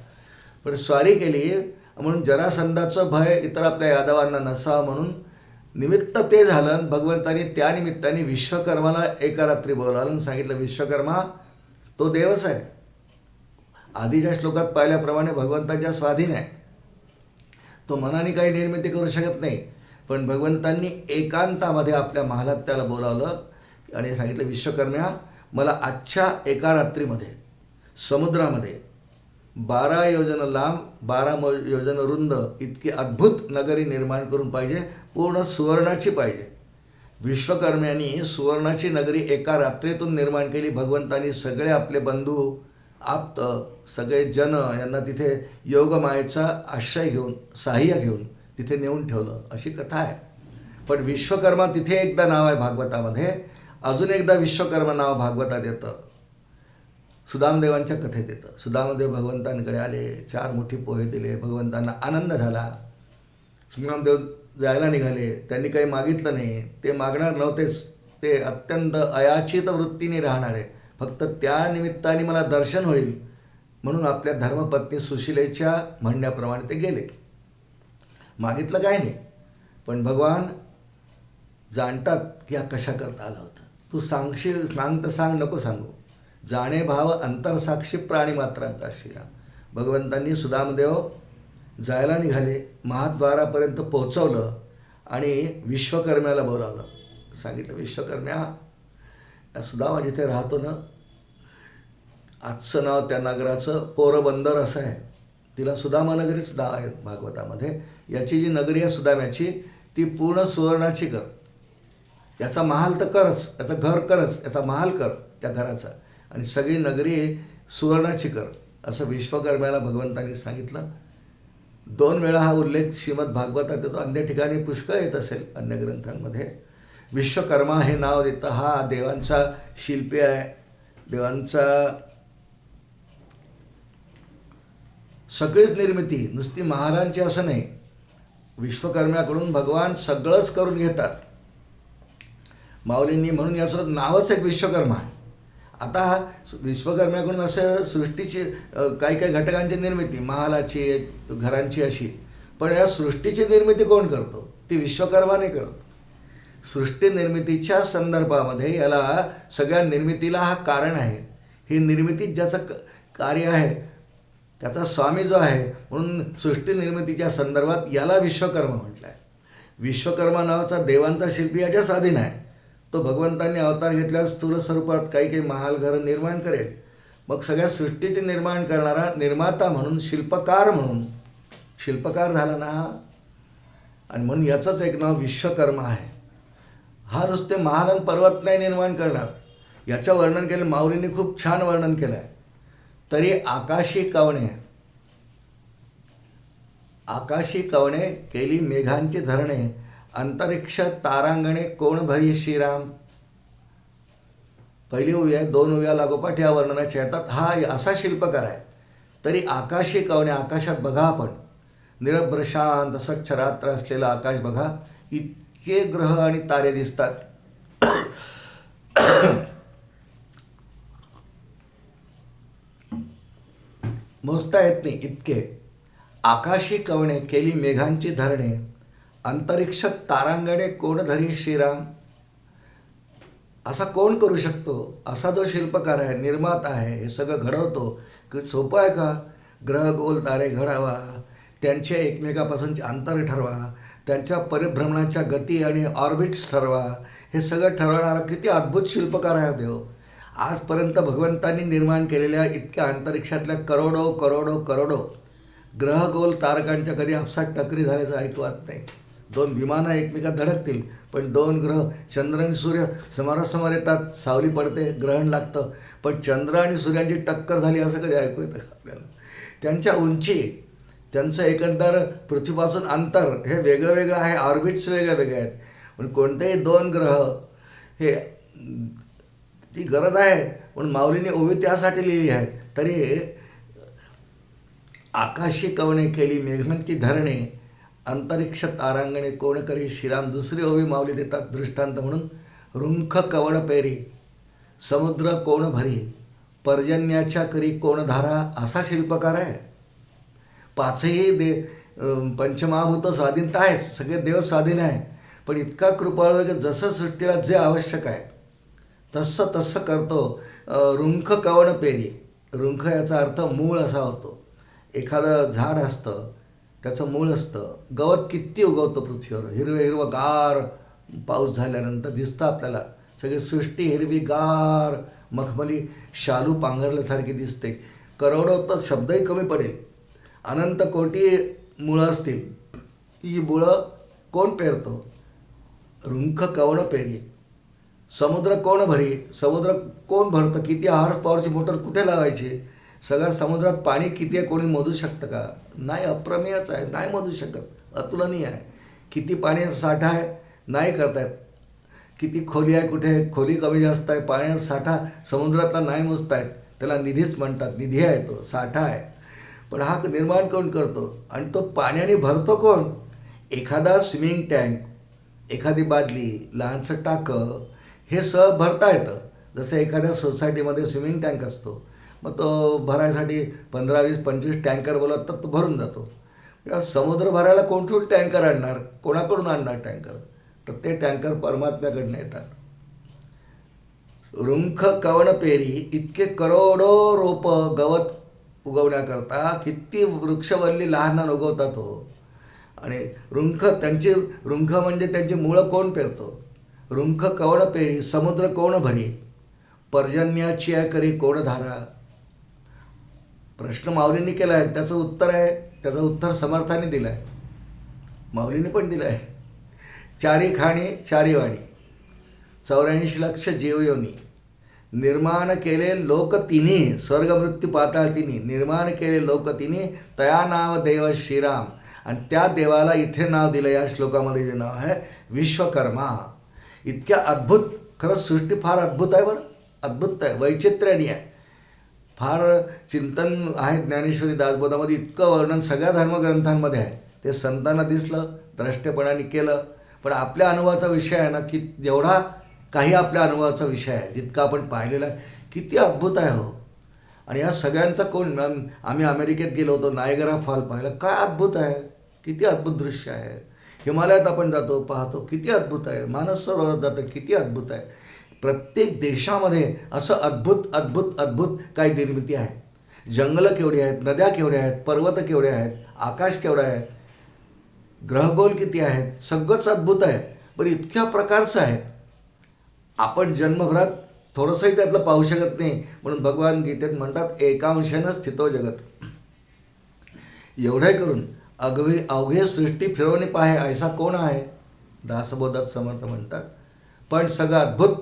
पण स्वारी केली म्हणून जरासंधाचं भय इतर आपल्या यादवांना नसावं म्हणून निमित्त ते झालं. भगवंतानी त्या निमित्ताने विश्वकर्माला एका रात्री बोलावलं आणि सांगितलं, विश्वकर्मा तो देवच आहे. आधीच्या श्लोकात पाहिल्याप्रमाणे भगवंताच्या स्वाधीन आहे. तो मनाने काही निर्मिती करू शकत नाही. पण भगवंतांनी एकांतामध्ये आपल्या महालात त्याला बोलावलं आणि सांगितलं, विश्वकर्म्या मला आजच्या एका रात्रीमध्ये समुद्रामध्ये 12 योजन लांब 12 योजन रुंद इतकी अद्भुत नगरी निर्माण करून पाहिजे, पूर्ण सुवर्णाची पाहिजे. विश्वकर्म्यांनी सुवर्णाची नगरी एका रात्रीतून निर्माण केली. भगवंतांनी सगळे आपले बंधू आप्त सगळे जन यांना तिथे योगमायेचा आश्रय घेऊन सहाय्य घेऊन तिथे नेऊन ठेवलं, अशी कथा आहे. पण विश्वकर्मा तिथे एकदा नाव आहे भागवतामध्ये, अजून एकदा विश्वकर्मा नाव भागवतात येतं, सुदामदेवांच्या कथेत येतं. सुदामदेव भगवंतांकडे आले, 4 मुठी पोहे दिले, भगवंतांना आनंद झाला. सुदामदेव जायला निघाले, त्यांनी काही मागितलं नाही, ते मागणार नव्हतेच, ते अत्यंत अयाचित वृत्तीने राहणारे, फक्त त्या निमित्ताने मला दर्शन होईल म्हणून आपल्या धर्मपत्नी सुशिलेच्या म्हणण्याप्रमाणे ते गेले. मागितलं काय नाही, पण भगवान जाणतात की हा कशा करता आला होता. तू सांगशील, सांग तर सांग, नको सांगू. जाणे भाव अंतरसाक्षी प्राणी मात्रांचा श्रीराम. भगवंतांनी सुदामदेव जायला निघाले, महाद्वारापर्यंत पोहोचवलं आणि विश्वकर्म्याला बोलावलं. सांगितलं, विश्वकर्म्या या सुदामा जिथे राहतो ना, आजचं नाव त्या नगराचं पोरबंदर असं आहे. तिला सुदामा नगरीच नाव आहे भागवतामध्ये. याची जी नगरी आहे सुदाम्याची, ती पूर्ण सुवर्णाची कर. याचा महाल तर करच, याचं घर करच, याचा महाल कर त्या घराचा, आणि सगळी नगरी सुवर्णाची कर, असं विश्वकर्म्याला भगवंतांनी सांगितलं. 2 वेळा हा उल्लेख श्रीमद भागवतात येतो, अन्य ठिकाणी पुष्कळ येत असेल अन्य ग्रंथांमध्ये. विश्वकर्मा हे नाव देतं. हा देवांचा शिल्पी आहे, देवांचा सगळीच निर्मिती, नुसती महारांची असं नाही. विश्वकर्म्याकडून भगवान सगळंच करून घेतात माऊलींनी, म्हणून याचं नावच एक विश्वकर्मा आहे. आता विश्वकर्म्याकडून असं सृष्टीची काही काही घटकांची निर्मिती, महालाची, घरांची अशी, पण या सृष्टीची निर्मिती कोण करतो? ती विश्वकर्माने करतो. सृष्टी निर्मितीच्या संदर्भामध्ये याला सगळ्या निर्मितीला हा कारण आहे. ही निर्मिती ज्याचं कार्य आहे त्याचा स्वामी जो आहे, म्हणून सृष्टी निर्मितीच्या संदर्भात याला विश्वकर्मा म्हटलं आहे. विश्वकर्मा नावाचा देवांचा शिल्पी याच्या स्वाधीन आहे. तो भगवंतांनी अवतार घेतल्यास स्थूल स्वरूपात काही काही महाल घरं निर्माण करेल. मग सगळ्या सृष्टीचे निर्माण करणारा निर्माता म्हणून, शिल्पकार म्हणून शिल्पकार झाला ना, आणि म्हणून याचंच एक नाव विश्वकर्मा आहे. हा नुसते महाल आणि पर्वत नाही निर्माण करणार, याचं वर्णन केलं माऊलींनी, खूप छान वर्णन केलं आहे. तरी आकाशी कवणे, आकाशी कवणे केली मेघांची धरणे, अंतरिक्ष तारांगणे कोण भरी श्रीराम. पहिली उभी आहे, 2 उभ्या लागोपाठ या वर्णनाच्या येतात. हा असा शिल्पकार आहे. तरी आकाशी कवणे, आकाशात बघा आपण, निरभ्र शांत स्वच्छ रात्र असलेलं आकाश बघा, इतके ग्रह आणि तारे दिसतात. मोजता येत नाही इतके. आकाशी कवणे केली मेघांची धरणे, अंतरिक्ष तारांगणे कोण धरी श्रीराम. असा कोण करू शकतो? असा जो शिल्पकार आहे, निर्माता आहे, हे सगळं घडवतो. की सोपं आहे का? ग्रह गोल तारे घडावा, त्यांचे एकमेकापासूनचे अंतर ठरवा, त्यांच्या परिभ्रमणाच्या गती आणि ऑर्बिट्स ठरवा, हे सगळं ठरवणारा किती अद्भुत शिल्पकार आहे देव. आजपर्यंत भगवंतांनी निर्माण केलेल्या इतक्या अंतरिक्षातल्या करोडो करोडो करोडो ग्रह गोल तारकांच्या कधी आपसात टकरी झाल्याचं ऐकवत नाही. 2 विमानं एकमेकात धडकतील, पण 2 ग्रह चंद्र आणि सूर्य समोरासमोर येतात, सावली पडते, ग्रहण लागतं, पण चंद्र आणि सूर्यांची टक्कर झाली असं कधी ऐकू येतं का आपल्याला? त्यांच्या उंची, त्यांचं एकंदर पृथ्वीपासून अंतर हे वेगळं वेगळं आहे, ऑर्बिट्स वेगळे वेगळे आहेत. पण कोणतेही 2 ग्रह हे ती गरज आहे, म्हणून माऊलीने ओवी त्यासाठी लिहिली आहे. तरी आकाशी कवणे केली मेघांची धरणे, अंतरिक्ष तारांगणे कोण करी श्रीराम दुसरी ओवी माऊली देतात दृष्टांत म्हणून. रुंख कवण पेरी समुद्र कोण भरी पर्जन्याच्या करी कोण धारा, असा शिल्पकार आहे. पाचही पंचमहाभूत स्वाधीनता आहे, सगळे देव स्वाधीन आहे. पण इतका कृपाळू आहे की जसं सृष्टीला जे आवश्यक आहे तसं तसं करतो. रुंख कवण पेरी, रुंख याचा अर्थ मूळ असा होतो. एखादं झाड असतं त्याचं मूळ असतं. गवत किती उगवतं पृथ्वीवर, हिरवं हिरवं गार पाऊस झाल्यानंतर दिसतं आपल्याला. सगळी सृष्टी हिरवी गार मखमली शालू पांघरल्यासारखी दिसते. करोडो तर शब्दही कमी पडेल. अनंत कोटी मुळं असतील. ही मुळं कोण पेरतो? रुंख कवण पेरी. समुद्र कोण भरी, समुद्र कोण भरतं? किती हॉर्स पॉवरची मोटर कुठे लावायची? सगळ्या समुद्रात पाणी किती आहे कोणी मोजू शकतं का? नाही, अप्रमेयच आहे, नाही मोजू शकत, अतुलनीय आहे. किती पाण्याचा साठा आहे नाही करतायत. किती खोली आहे, कुठे खोली कमी जास्त आहे, पाण्याचा साठा समुद्रातला नाही मोजतायत. त्याला निधीच म्हणतात, निधी आहे तो, साठा आहे. पण हा निर्माण कोण करतो आणि तो पाण्याने भरतो कोण? एखादा स्विमिंग टँक, एखादी बादली, लहानसं टाकं, हे सहज भरता येतं. जसं एखाद्या सोसायटीमध्ये स्विमिंग टँक असतो, मग तो भरायसाठी 15, 20, 25 टँकर बोलत तर तो भरून जातो. समुद्र भरायला कोणतून टँकर आणणार? कोणाकडून आणणार टँकर? तर ते टँकर परमात्म्याकडनं येतात. रुंख कवण पेरी, इतके करोडो रोप गवत उगवण्याकरता किती वृक्षवल्ली लहान लहान उगवतात हो. आणि रुंख म्हणजे त्यांची मुळं कोण पेरतो? रुंख कवण पेरी समुद्र कोण भरी पर्जन्याची आहे करी कोण धारा. प्रश्न माऊलींनी केला आहे, त्याचं उत्तर आहे, त्याचं उत्तर समर्थाने दिलं आहे, माऊलीने पण दिलं आहे. चारी खाणी चारी वाणी 84 लक्ष जीवयोनी निर्माण केले लोक तिन्ही, स्वर्ग मृत्यू पाताळ तिन्ही निर्माण केले लोक तिन्ही, तया नाव देव श्रीराम. आणि त्या देवाला इथे नाव दिलं या श्लोकामध्ये, जे नाव आहे विश्वकर्मा. इतक्या अद्भुत, खरंच सृष्टी फार अद्भुत आहे बरं, अद्भुत आहे, वैचित्र्याने आहे. फार चिंतन आहे ज्ञानेश्वरी दासबोधामध्ये, इतकं वर्णन सगळ्या धर्मग्रंथांमध्ये आहे. ते संतांना दिसलं, द्रष्टेपणाने केलं. पण आपल्या अनुभवाचा विषय आहे ना, की जेवढा काही आपल्या अनुभवाचा विषय आहे, जितका आपण पाहिलेला आहे, किती अद्भुत आहे हो. आणि या सगळ्यांचा कोण, आम्ही अमेरिकेत गेलो होतो, नायगरा फॉल पाहिला, काय अद्भुत आहे, किती अद्भुत दृश्य आहे. हिमालयात आपण जातो, पाहतो, किती अद्भुत आहे. मानस सरोवरात जातं, किती अद्भुत आहे. प्रत्येक देशामध्ये असं अद्भुत अद्भुत अद्भुत काही निर्मिती आहे. जंगलं केवढी आहेत, नद्या केवढ्या आहेत, पर्वत केवढे आहेत, आकाश केवढं आहे, ग्रहगोल किती आहेत, सगळंच अद्भुत आहे. पण इतक्या प्रकारचं आहे, आपण जन्मभरात थोडंसंही त्यातलं पाहू शकत नाही. म्हणून भगवान गीतेत म्हणतात, एकांशेनं स्थितो जगत. एवढे करून अवघे सृष्टी फिरवणे पाहे ऐसा कोण आहे, दासबोधात समर्थ म्हणतात. पण सगळं अद्भुत,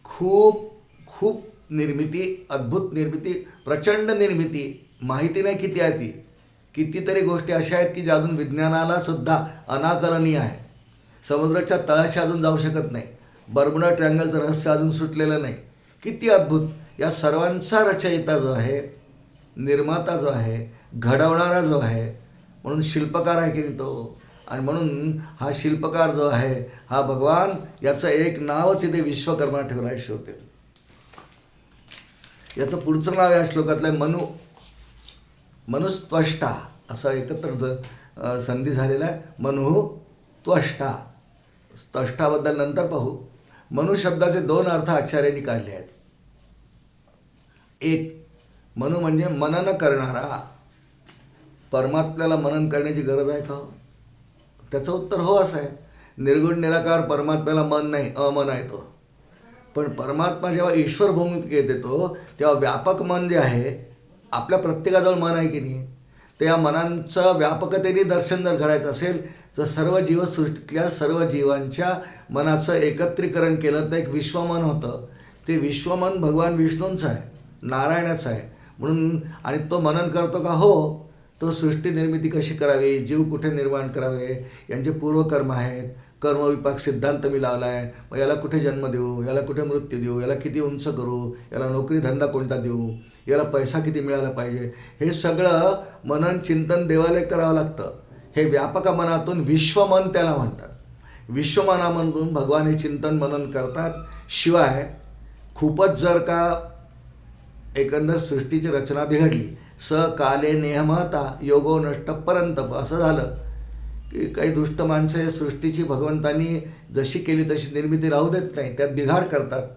खूप खूप निर्मिती, अद्भुत निर्मिती, प्रचंड निर्मिती, माहिती नाही किती आहे ती. कितीतरी गोष्टी अशा आहेत की ज्या अजून विज्ञानाला सुद्धा अनाकलनीय आहे. समुद्राच्या तळाशी अजून जाऊ शकत नाही. बर्मुडा ट्रँगलचं रहस्य अजून सुटलेलं नाही. किती अद्भुत. या सर्वांचा रचयिता जो आहे, निर्माता जो आहे, घडवणारा जो आहे, म्हणून शिल्पकार आहे की तो. आणि म्हणून हा शिल्पकार जो आहे, हा भगवान, याचं एक नावच इथे विश्वकर्मा ठेवलं आहे श्रोते. याचं पुढचं नाव या श्लोकातलं आहे मनुस्त्वष्टा, असं एकत्र संधी झालेला आहे. मनु त्वष्टा. त्वष्टाबद्दल नंतर पाहू. मनु शब्दाचे 2 अर्थ आचार्यांनी काढले आहेत. एक, मनु म्हणजे मनन करणारा. परमात्म्याला मनन करण्याची गरज आहे का? त्याचं उत्तर हो असं आहे. निर्गुण निराकार परमात्म्याला मन नाही, अमन आहे तो. पण परमात्मा जेव्हा ईश्वर भूमिकेत येतो तेव्हा व्यापक मन जे आहे, आपल्या प्रत्येकाजवळ मन आहे की नाही, तर या मनांचं व्यापकतेने दर्शन जर घडायचं असेल तर सर्व जीवसृष्टीतल्या सर्व जीवांच्या मनाचं एकत्रीकरण केलं तर एक विश्वमन होतं. ते विश्वमन भगवान विष्णूंचं आहे, नारायणाचं आहे. म्हणून आणि तो मनन करतो का? हो. तो सृष्टी निर्मिती कशी करावी, जीव कुठे निर्माण करावे, यांचे पूर्वकर्म आहेत. कर्मविपाक सिद्धांत मी लावला आहे. मग याला कुठे जन्म देऊ, याला कुठे मृत्यू देऊ, याला किती उंच करू, याला नोकरी धंदा कोणता देऊ, याला पैसा किती मिळाला पाहिजे, हे सगळं मनन चिंतन देवालय करावं लागतं. हे व्यापक मनातून विश्वमन त्याला म्हणतात. विश्वमनामधून भगवान हे चिंतन मनन करतात. शिवाय खूपच जर का एकंदर सृष्टीची रचना बिघडली, स काले नेहमता योगो नष्ट परंतप, असं झालं की काही दुष्ट माणसं सृष्टीची भगवंतांनी जशी केली तशी निर्मिती राहू देत नाही, त्यात बिघाड करतात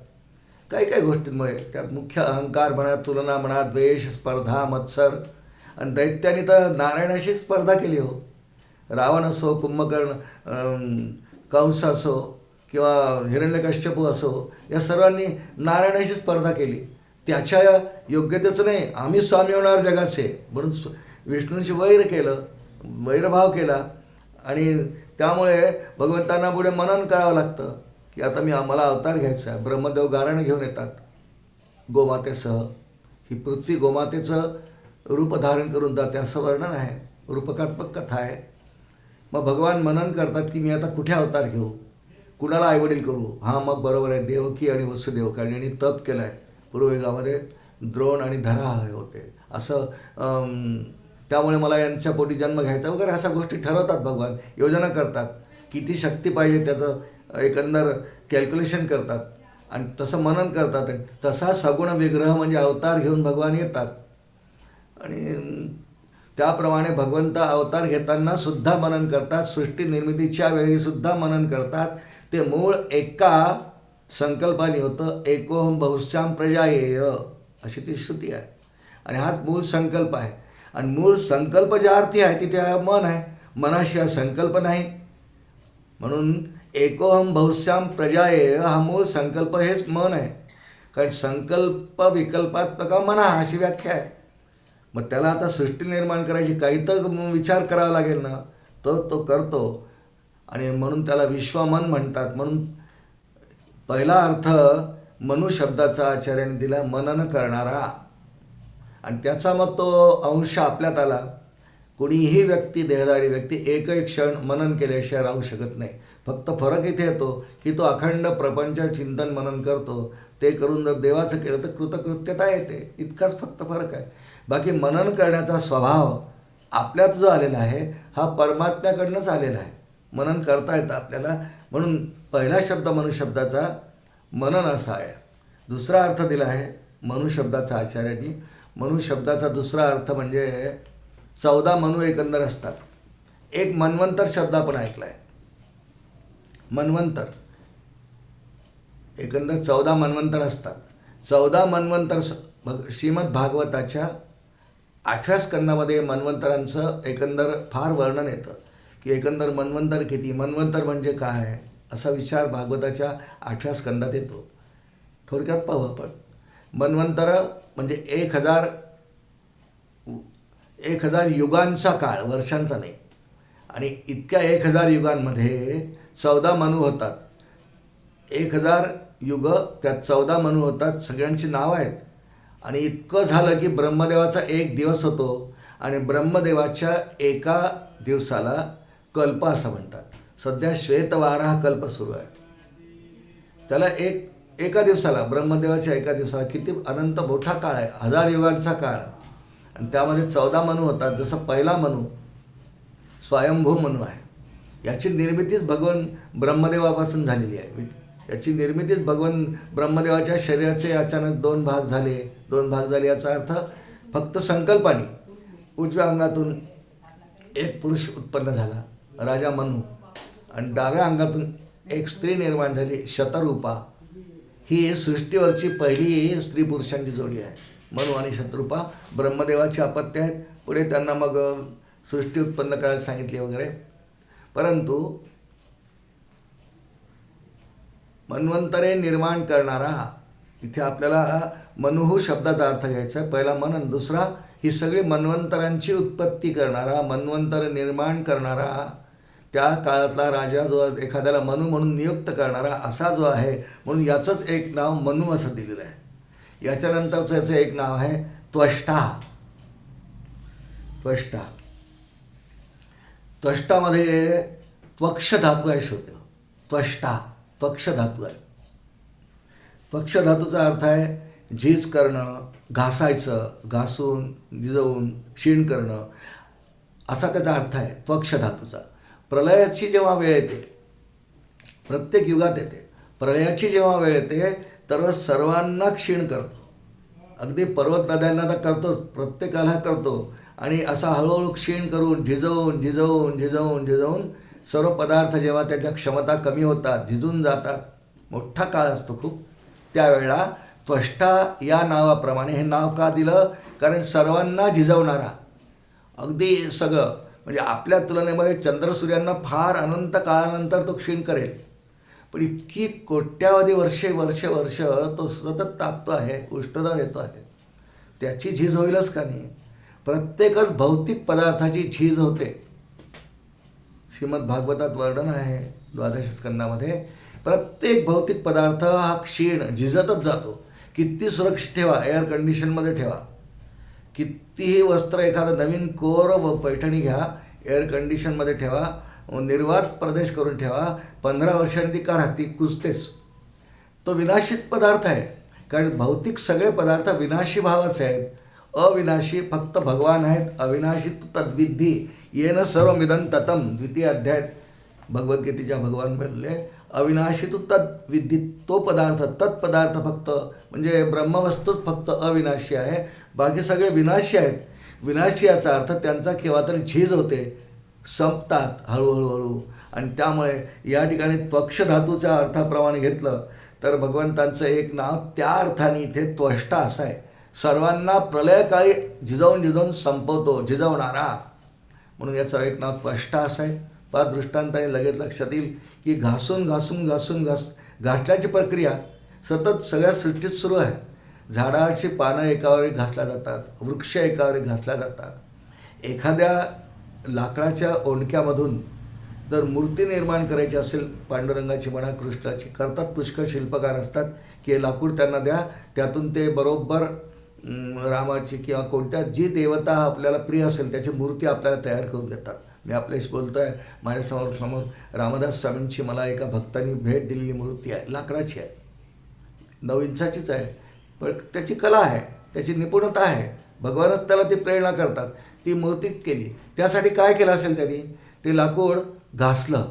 काही काही गोष्टींमुळे. त्यात मुख्य अहंकार म्हणा, तुलना म्हणा, द्वेष, स्पर्धा, मत्सर. आणि दैत्याने तर नारायणाशी स्पर्धा केली हो. रावण असो, कुंभकर्ण, कंस असो किंवा हिरण्यकश्यपू असो, या सर्वांनी नारायणाशी स्पर्धा केली. त्याच्या योग्यतेचं नाही, आम्ही स्वामी होणार जगाचे म्हणून विष्णूंशी वैरभाव केला. आणि त्यामुळे भगवंतांना पुढे मनन करावं लागतं की आता मला अवतार घ्यायचा आहे. ब्रह्मदेव गारण घेऊन येतात गोमातेसह. ही पृथ्वी गोमातेचं रूप धारण करून जाते असं वर्णन आहे, रूपकात्मक कथा आहे. मग भगवान मनन करतात की मी आता कुठे अवतार घेऊ, कुणाला आईवडील करू. हां, मग बरोबर आहे, देवकी आणि वसुदेव, कारण यांनी तप केलं आहे. पूर्वयुगामध्ये द्रोण आणि धरा होते असं. त्यामुळे मला यांच्या पोटी जन्म घ्यायचा वगैरे अशा गोष्टी ठरवतात भगवान, योजना करतात. किती शक्ती पाहिजे त्याचं एकंदर कॅल्क्युलेशन करतात आणि तसं मनन करतात. तसा सगुण विग्रह म्हणजे अवतार घेऊन भगवान येतात. आणि त्याप्रमाणे भगवंत अवतार घेताना सुद्धा मनन करतात, सृष्टी निर्मितीच्या वेळीसुद्धा मनन करतात. ते मूळ एका संकल्पाने होतं. एकोहम बहुश्याम प्रजायेय अशी ती श्रुती आहे. आणि हाच मूळ संकल्प आहे. आणि मूळ संकल्प ज्या अर्थी आहे तिथे मन आहे, मनाशिवाय संकल्प नाही. म्हणून एकोहम बहुश्याम प्रजायेय हा मूळ संकल्प हेच मन आहे. कारण संकल्प विकल्पात्मक मना अशी व्याख्या आहे. मग त्याला आता सृष्टी निर्माण करायची काही तर विचार करावा लागेल ना, तो करतो. आणि म्हणून त्याला विश्वमन म्हणतात. म्हणून पहिला अर्थ मनु शब्दाचा आचार्याने दिला, मनन करणारा. आणि त्याचा मग तो अंश आपल्यात आला. कुणीही व्यक्ती, देहधारी व्यक्ती एकही क्षण मनन केल्याशिवाय राहू शकत नाही. फक्त फरक इथे येतो की तो अखंड प्रपंच चिंतन मनन करतो. ते करून जर देवाचं केलं तर कृतकृत्यता येते, इतकाच फक्त फरक आहे. बाकी मनन करण्याचा स्वभाव आपल्यात जो आलेला आहे हा परमात्म्याकडनंच आलेला आहे. मनन करता येतं आपल्याला. म्हणून पहिला शब्द मनुशब्दाचा मनन असा आहे. दुसरा अर्थ दिला आहे मनुशब्दाचा आचार्यांनी. मनुशब्दाचा दुसरा अर्थ म्हणजे 14 मनु एकंदर असतात. एक मन्वंतर शब्द आपण ऐकला आहे. मन्वंतर एकंदर 14 मन्वंतर असतात. 14 मन्वंतर श्रीमद भागवताच्या 8व्या स्कंदामध्ये मन्वंतरांचं एकंदर फार वर्णन येतं की एकंदर मन्वंतर किती, मन्वंतर म्हणजे काय, असा विचार भागवताच्या 8व्या स्कंदात येतो. थोडक्यात पाहू आपण. मन्वंतर म्हणजे 1000 युगांचा काळ, वर्षांचा नाही. आणि इतक्या 1000 युगांमध्ये 14 मनु होतात. 1000 युग, त्यात 14 मनु होतात. सगळ्यांची नावं आहेत. आणि इतकं झालं की ब्रह्मदेवाचा एक दिवस होतो. आणि ब्रह्मदेवाच्या एका दिवसाला कल्प असं म्हणतात. सध्या श्वेतवार हा कल्प सुरू आहे. त्याला एका दिवसाला, ब्रह्मदेवाच्या एका दिवसाला किती अनंत मोठा काळ आहे, 1000 युगांचा काळ. आणि त्यामध्ये 14 मनु होतात. जसं पहिला मनु स्वयंभू मनु आहे. याची निर्मितीच भगवान ब्रह्मदेवापासून झालेली आहे. याची निर्मितीच भगवान ब्रह्मदेवाच्या शरीराचे अचानक 2 भाग झाले. याचा अर्थ फक्त संकल्पाने उजव्या अंगातून एक पुरुष उत्पन्न झाला, राजा मनु. आणि डाव्या अंगातून एक स्त्री निर्माण झाली, शतरूपा. ही सृष्टीवरची पहिली स्त्री पुरुषांची जोडी आहे. मनु आणि शतरूपा ब्रह्मदेवाची अपत्य आहेत. पुढे त्यांना मग सृष्टी उत्पन्न करायला सांगितली वगैरे. परंतु मन्वंतरे निर्माण करणारा, इथे आपल्याला मनुहू शब्दाचा अर्थ घ्यायचा आहे. पहिला मनन, दुसरा ही सगळी मन्वंतरांची उत्पत्ती करणारा, मन्वंतर निर्माण करणारा, त्या काळातला राजा जो एखाद्याला मनु म्हणून नियुक्त करणारा असा जो आहे. म्हणून याचंच एक नाव मनु असं दिलेलं आहे. याच्यानंतरचं याचं एक नाव आहे त्वष्टा. त्वष्टामध्ये त्वक्ष धातू आहे. शोध त्वष्टा त्वक्ष धातू आहे. त्वक्ष धातूचा अर्थ आहे झीज करणं, घासायचं, घासून झिजवून क्षीण करणं. असा त्याचा अर्थ आहे त्वक्ष धातूचा. प्रलयाची जेव्हा वेळ येते, प्रत्येक युगात येते, प्रलयाची जेव्हा वेळ येते तर सर्वांना क्षीण करतो. अगदी पर्वत नद्यांना तर करतोच, प्रत्येकाला करतो. आणि असा हळूहळू क्षीण करून झिजवून झिजवून झिजवून झिजवून सर्व पदार्थ जेव्हा त्याच्या क्षमता कमी होतात, झिजून जातात, मोठा काळ असतो खूप, त्यावेळेला त्वष्टा या नावाप्रमाणे. हे नाव का दिलं? कारण सर्वांना झिजवणारा, अगदी सगळं, म्हणजे आपल्या तुलनेमध्ये चंद्रसूर्यांना फार अनंत काळानंतर तो क्षीण करेल, पण इतकी कोट्यावधी वर्षे वर्षे वर्ष तो सतत तापतो आहे, उष्णता येतो आहे, त्याची झीज होईलच का नाही? प्रत्येकच भौतिक पदार्थाची झीज होते. श्रीमद भागवतात वर्णन आहे 12 स्कंदामध्ये. प्रत्येक भौतिक पदार्थ हा क्षीण झिजतच जातो. किती सुरक्षित ठेवा, एअर कंडिशनमध्ये ठेवा, कितीही वस्त्र, एखादं नवीन कोर व पैठणी घ्या, एअर कंडिशनमध्ये ठेवा, निर्वात प्रदेश करून ठेवा, 15 वर्षांनी ती काढा, ती कुजतेच. तो विनाशित पदार्थ आहे. कारण भौतिक सगळे पदार्थ विनाशी भावाचे आहेत. अविनाशी फक्त भगवान आहेत. अविनाशी तू तद्विद्धी येन सर्वमिदं ततं. 2 अध्यायात भगवद्गीतेच्या भगवान म्हणले, अविनाशी तू तद्विद्धी. तो पदार्थ, तत्पदार्थ फक्त म्हणजे ब्रह्मवस्तूच फक्त अविनाशी आहे, बाकी सगळे विनाशी आहेत. विनाशी याचा अर्थ त्यांचा केव्हा तरी झीज होते, संपतात हळूहळू. आणि त्यामुळे या ठिकाणी त्वक्ष धातूच्या अर्थाप्रमाणे घेतलं तर भगवंतांचं एक नाव त्या अर्थाने इथे त्वष्टा असं आहे. सर्वांना प्रलयकाळी झिजवून झिजवून संपवतो, झिजवणारा, म्हणून याचं एक नाव त्वष्टा असं आहे. पाच दृष्टांताने लगेच लक्षात येईल की घासून घासून घासून घासण्याची प्रक्रिया सतत सगळ्या सृष्टीत सुरू आहे. झाडाची पानं एकावर एक घासल्या जातात, वृक्ष एकावर एक घासल्या जातात. एखाद्या लाकडाच्या ओंडक्यामधून जर मूर्ती निर्माण करायची असेल, पांडुरंगाची म्हणा, कृष्णाची, करतात. पुष्कळ शिल्पकार असतात की हे लाकूड त्यांना द्या, त्यातून ते बरोबर रामाची किंवा कोणत्या जी देवता आपल्याला प्रिय असेल त्याची मूर्ती आपल्याला तयार करून देतात. मी आपल्याशी बोलतो आहे, माझ्यासमोर रामदास स्वामींची मला एका भक्तांनी भेट दिलेली मूर्ती आहे, लाकडाची आहे, 9 इंचाचीच आहे, पण त्याची कला आहे, त्याची निपुणता आहे. भगवानच त्याला ती प्रेरणा करतात. ती मूर्तीत केली. त्यासाठी काय केलं असेल त्यांनी? ते लाकूड घासलं.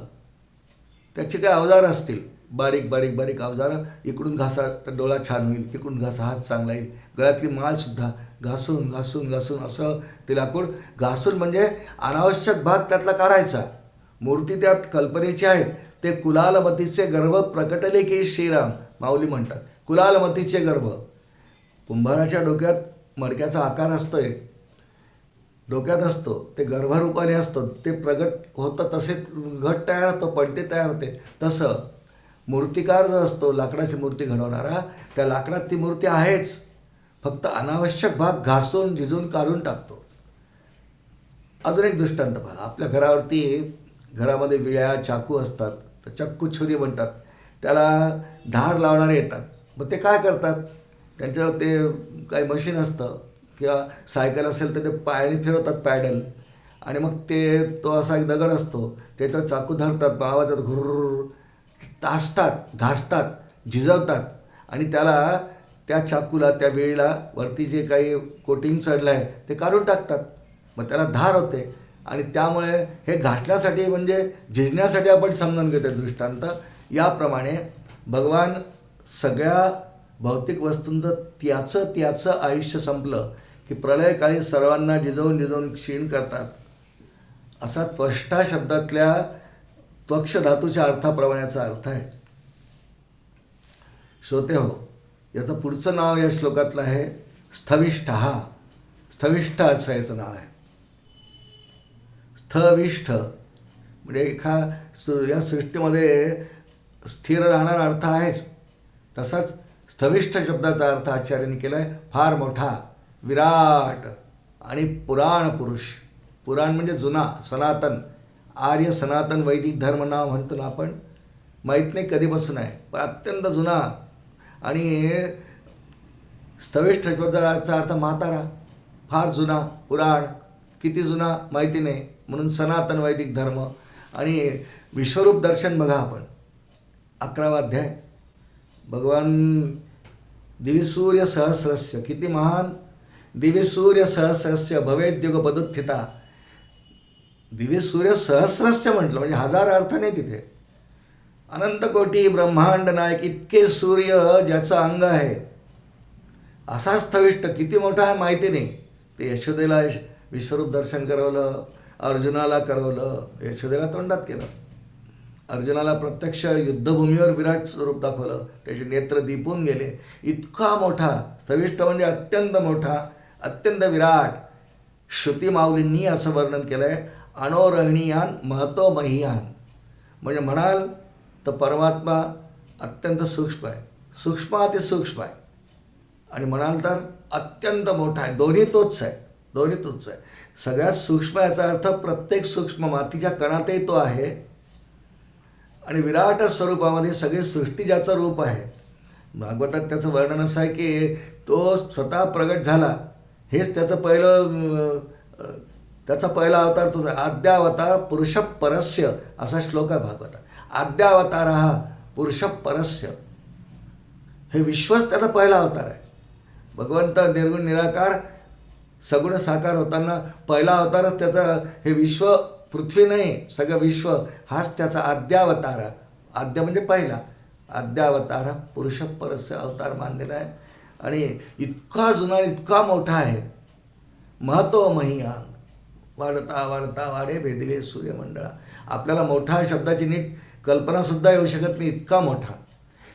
त्याचे काय अवजार असतील, बारीक बारीक बारीक अवजारं. इकडून घासा तर डोळा छान होईल, तिकडून घासा हात चांगला येईल, गळ्यातली माळसुद्धा घासून घासून घासून असं ते लाकूड घासून, म्हणजे अनावश्यक भाग त्यातला काढायचा. मूर्ती त्यात कल्पनेची आहे. ते कुलालमतीचे गर्भ प्रकटले की श्रीराम, माऊली म्हणतात. कुलालमतीचे गर्भ, कुंभाराच्या डोक्यात मडक्याचा आकार असतो, एक डोक्यात असतो, ते गर्भरूपाने असतं, ते प्रगट होतं, तसे घट तयार होतं, पणते तयार होते. तसं मूर्तिकार जो असतो, लाकडाची मूर्ती घडवणारा, त्या लाकडात ती मूर्ती आहेच, फक्त अनावश्यक भाग घासून झिजून काढून टाकतो. अजून एक दृष्टांत पहा. आपल्या घरामध्ये विळ्या, चाकू असतात, तर चक्कू छुरी म्हणतात. त्याला धार लावणारे येतात. मग ते काय करतात? त्यांच्यावर ते काही मशीन असतं किंवा सायकल असेल तर ते पायाने फिरवतात, पॅडल, आणि मग तो असा एक दगड असतो, त्याच्यावर चाकू धरतात, आवाजात घुर्र, तासतात, घासतात, झिजवतात, आणि त्याला, त्या चाकूला, त्या वेळीला वरती जे काही कोटिंग चढलं आहे ते काढून टाकतात. मग त्याला धार होते. आणि त्यामुळे हे घासण्यासाठी म्हणजे झिजण्यासाठी आपण समजून घेतो दृष्टांत. याप्रमाणे भगवान सगळ्या भौतिक वस्तूंचं त्याचं आयुष्य संपलं की प्रलयकाळी सर्वांना झिजवून झिजवून क्षीण करतात. असा त्वष्टा शब्दातल्या त्वक्ष धातूच्या अर्थाप्रमाणेचा अर्थ आहे. श्रोते हो, याचं पुढचं नाव या श्लोकातलं आहे स्थविष्ठः. स्थविष्ठ असं याचं नाव आहे. स्थविष्ठ म्हणजे या सृष्टीमध्ये स्थिर राहणारा अर्थ आहेच. तसाच स्थविष्ठ शब्दाचा अर्थ आचार्यांनी केला आहे फार मोठा, विराट आणि पुराण पुरुष. पुराण म्हणजे जुना, सनातन, आर्य सनातन वैदिक धर्म नाव म्हणतो ना आपण, माहीत नाही कधीपासून आहे, पण अत्यंत जुना. आणि स्थविष्ठ शब्दाचा अर्थ म्हातारा, फार जुना. पुराण किती जुना माहिती नाही, म्हणून सनातन वैदिक धर्म. आणि विश्वरूप दर्शन बघा आपण, 11वा अध्याय. भगवान दिविसूर्य सहस्रस्य, किती महान. दिविसूर्य सहस्रस्य भवेद्युग पदुत्थिता. दिव्य सूर्य सहस्रस्य म्हटलं म्हणजे हजार अर्थ नाही तिथे. अनंत कोटी ब्रह्मांड नायक इतके सूर्य ज्याचं अंग आहे, असा स्थविष्ट किती मोठा आहे माहिती नाही. ते यशोदेला विश्वरूप दर्शन करवलं, अर्जुनाला करवलं, यशोदेला तोंडात केलं. अर्जुनाला प्रत्यक्ष युद्धभूमीवर विराट स्वरूप दाखवलं, त्याचे नेत्र दिपून गेले. इतका मोठा स्थविष्ट म्हणजे अत्यंत मोठा, अत्यंत विराट. श्रुती माऊलींनी असं वर्णन केलं आहे, अणोरणीयान महतो महीयान. म्हणजे म्हणाल तर परमात्मा अत्यंत सूक्ष्म आहे, सूक्ष्मातिसूक्ष्म आहे. आणि म्हणाल तर अत्यंत मोठा आहे. दोन्ही तोच आहे, दोन्ही तोच आहे. सगळ्यात सूक्ष्म याचा अर्थ प्रत्येक सूक्ष्म मातीच्या कणातही तो आहे. आणि विराट स्वरूपामध्ये सगळी सृष्टी ज्याचं रूप आहे. भागवतात त्याचं वर्णन असं आहे की तो स्वतः प्रगट झाला. हेच त्याचं त्याचा पहिला अवतार तोच आहे. आद्यावतार पुरुष परस्य असा श्लोक आहे भागवतात. आद्यावतार हा पुरुष परस्य, हे विश्वच त्याचा पहिला अवतार आहे. भगवंत निर्गुण निराकार सगुण साकार होताना पहिला अवतारच त्याचा. हे विश्व, पृथ्वी नाही, सगळं विश्व हाच त्याचा आद्यावतार. आद्य म्हणजे पहिला, आद्यावतार पुरुष परस्य अवतार मानलेला आहे. आणि इतका जुना, इतका मोठा आहे. महतो महीयान, वाढता वाढता वाढे भेदले सूर्यमंडळा. आपल्याला मोठा शब्दाची नीट कल्पनासुद्धा येऊ शकत नाही, इतका मोठा.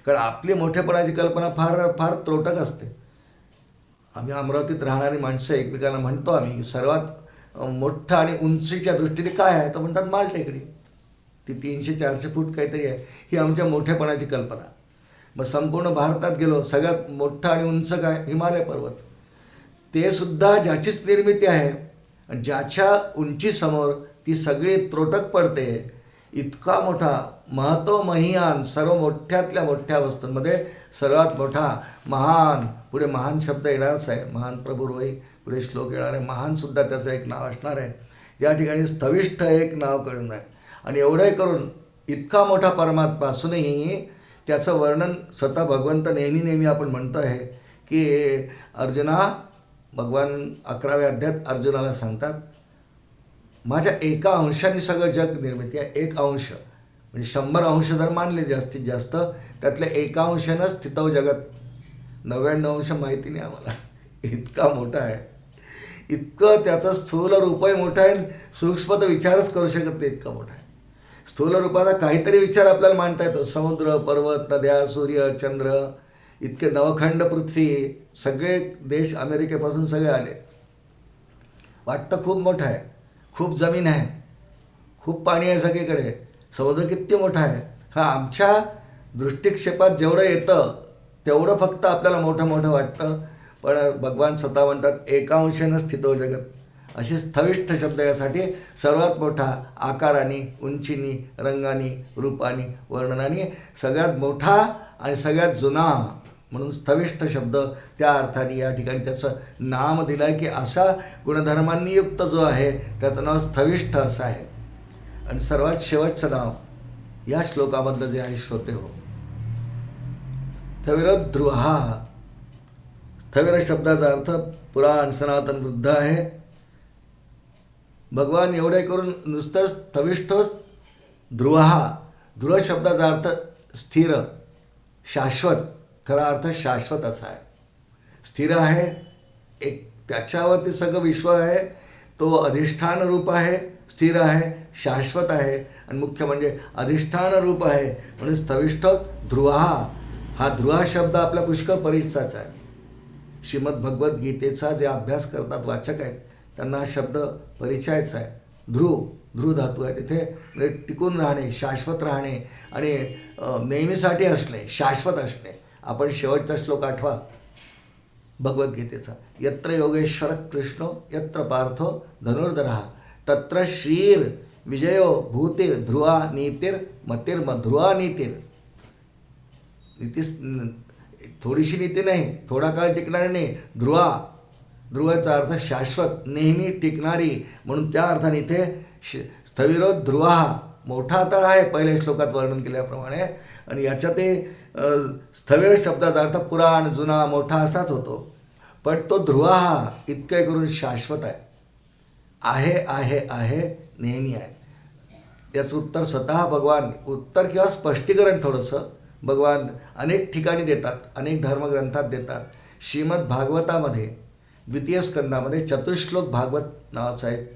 कारण आपली मोठेपणाची कल्पना फार फार त्रोटक असते. आम्ही अमरावतीत राहणारी माणसं एकमेकांना म्हणतो आम्ही, सर्वात मोठं आणि उंचीच्या दृष्टीने काय आहे तर म्हणतात माल टेकडी. ती 300-400 फूट काहीतरी आहे, ही आमच्या मोठेपणाची कल्पना. मग संपूर्ण भारतात गेलो, सगळ्यात मोठं आणि उंच काय, हिमालय पर्वत. ते सुद्धा ज्याचीच निर्मिती आहे आणि ज्याच्या उंचीसमोर ती सगळी त्रोटक पडते. इतका मोठा, महतो महीयान, सर्व मोठ्यातल्या मोठ्या वस्तूंमध्ये सर्वात मोठा. महान, पुढे महान शब्द येणारच आहे. महान प्रभू रोई पुढे श्लोक येणार आहे. महानसुद्धा त्याचं एक नाव असणार आहे. या ठिकाणी स्थविष्ट एक नाव करून आहे. आणि एवढंही करून इतका मोठा परमात्मा असूनही त्याचं वर्णन स्वतः भगवंत नेहमी आपण म्हणतो आहे की अर्जुना, भगवान 11व्या अध्यायात अर्जुनाला सांगतात, माझ्या एका अंशाने सगळं जग निर्मिती आहे. एक अंश म्हणजे 100 अंश जर मानले जास्तीत जास्त, त्यातल्या एका अंशानं स्थितव जगत. 99 अंश माहिती नाही आम्हाला. इतका मोठा आहे, इतकं त्याचं स्थूल रूपही मोठं आहे. सूक्ष्म तर विचारच करू शकत नाही, इतका मोठा आहे. स्थूल रूपाचा काहीतरी विचार आपल्याला मांडता येतो. समुद्र, पर्वत, नद्या, सूर्य, चंद्र, इतके नवखंड पृथ्वी, सगळे देश अमेरिकेपासून सगळे आले. वाटतं खूप मोठं आहे, खूप जमीन आहे, खूप पाणी आहे सगळीकडे. समुद्र किती मोठा आहे. हा आमच्या दृष्टिक्षेपात जेवढं येतं तेवढं फक्त आपल्याला मोठं मोठं वाटतं. पण भगवान स्वतः म्हणतात एकांशेनं स्थितो जगत. असे स्थविष्ट शब्द यासाठी सर्वात मोठा, आकाराने, उंचीनी, रंगानी, रूपानी, वर्णनाने सगळ्यात मोठा आणि सगळ्यात जुना म्हणून स्थविष्ट शब्द त्या अर्थाने या ठिकाणी त्याचं नाम दिलं आहे की अशा गुणधर्मांनी युक्त जो आहे त्याचं नाव स्थविष्ट असं आहे. आणि सर्वात शेवटचं नाव या श्लोकामधलं जे आहे श्रोते हो, स्थविरोध्रुवः. स्थविर शब्दाचा अर्थ पुराण सनातन वृद्ध आहे. भगवान एवढे करून नुसतं स्थविष्टोच ध्रुवः. ध्रुव शब्दाचा अर्थ स्थिर, शाश्वत. खरा अर्थ शाश्वत असा आहे. स्थिर आहे, एक त्याच्यावरती सगळं विश्व आहे. तो अधिष्ठान रूप आहे, स्थिर आहे, शाश्वत आहे. आणि मुख्य म्हणजे अधिष्ठान रूप आहे म्हणून स्थविष्ट ध्रुवः. हा ध्रुवा शब्द आपल्या पुष्कळ परिचितच आहे. श्रीमद भगवद्गीतेचा जे अभ्यास करतात वाचक आहेत त्यांना हा शब्द परिचयाचा आहे. ध्रुव धातू आहे तिथे. म्हणजे टिकून राहणे, शाश्वत राहणे आणि नेहमीसाठी असणे, शाश्वत असणे. आपण शेवटचा श्लोक आठवा भगवद्गीतेचा, यत्र योगेश्वर कृष्णो यत्र पार्थो धनुर्धरः तत्र श्रीर विजयो भूतीर ध्रुवा नीतीर मतिर्म. ध्रुवा नीतीर, नीती थोडीशी नीती नाही, थोडा काळ टिकणारी नाही. ध्रुवाचा अर्थ शाश्वत, नेहमी टिकणारी. म्हणून त्या अर्थाने इथे स्थविरोध ध्रुवा मोठा तळ आहे पहिल्या श्लोकात वर्णन केल्याप्रमाणे. आणि याच्यात ते स्थविर शब्दाचा अर्थ पुराण, जुना, मोठा असाच होतो. पण तो ध्रुवा इतके करून शाश्वत आहे. आहे आहे आहे नेहमी आहे. याचं उत्तर स्वतः भगवान, उत्तर किंवा स्पष्टीकरण थोडंसं भगवान अनेक ठिकाणी देतात, अनेक धर्मग्रंथात देतात. श्रीमद भागवतामध्ये द्वितीय स्कंदामध्ये चतुश्लोक भागवत नावाचा एक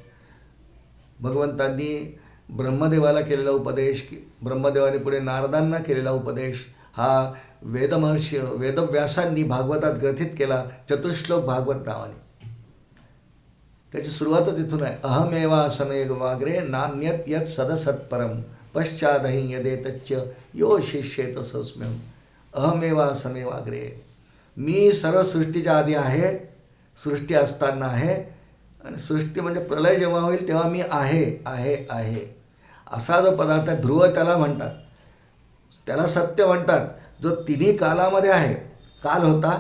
भगवंतांनी ब्रह्मदेवाला केलेला उपदेश, ब्रह्मदेवाने पुढे नारदांना केलेला उपदेश हा वेदमहर्षी वेदव्यासांनी भागवतात ग्रथित केला चतुश्लोक भागवत नावाने. त्याची सुरुवातच इथून आहे. अहमेवा समेव वाग्रे नान्यत यत सदसत्परम पश्चादहि यदेतच्च यो शिष्येत सोस्म्यम. अहमेवा समेव वाग्रे, मी सर्व सृष्टीच्या आधी आहे, सृष्टी असताना आहे, आणि सृष्टी म्हणजे प्रलय जेव्हा होईल तेव्हा मी आहे आहे आहे असा जो पदार्थ आहे, ध्रुव त्याला म्हणतात, त्याला सत्य म्हणतात, जो तिन्ही कालामध्ये आहे. काल होता,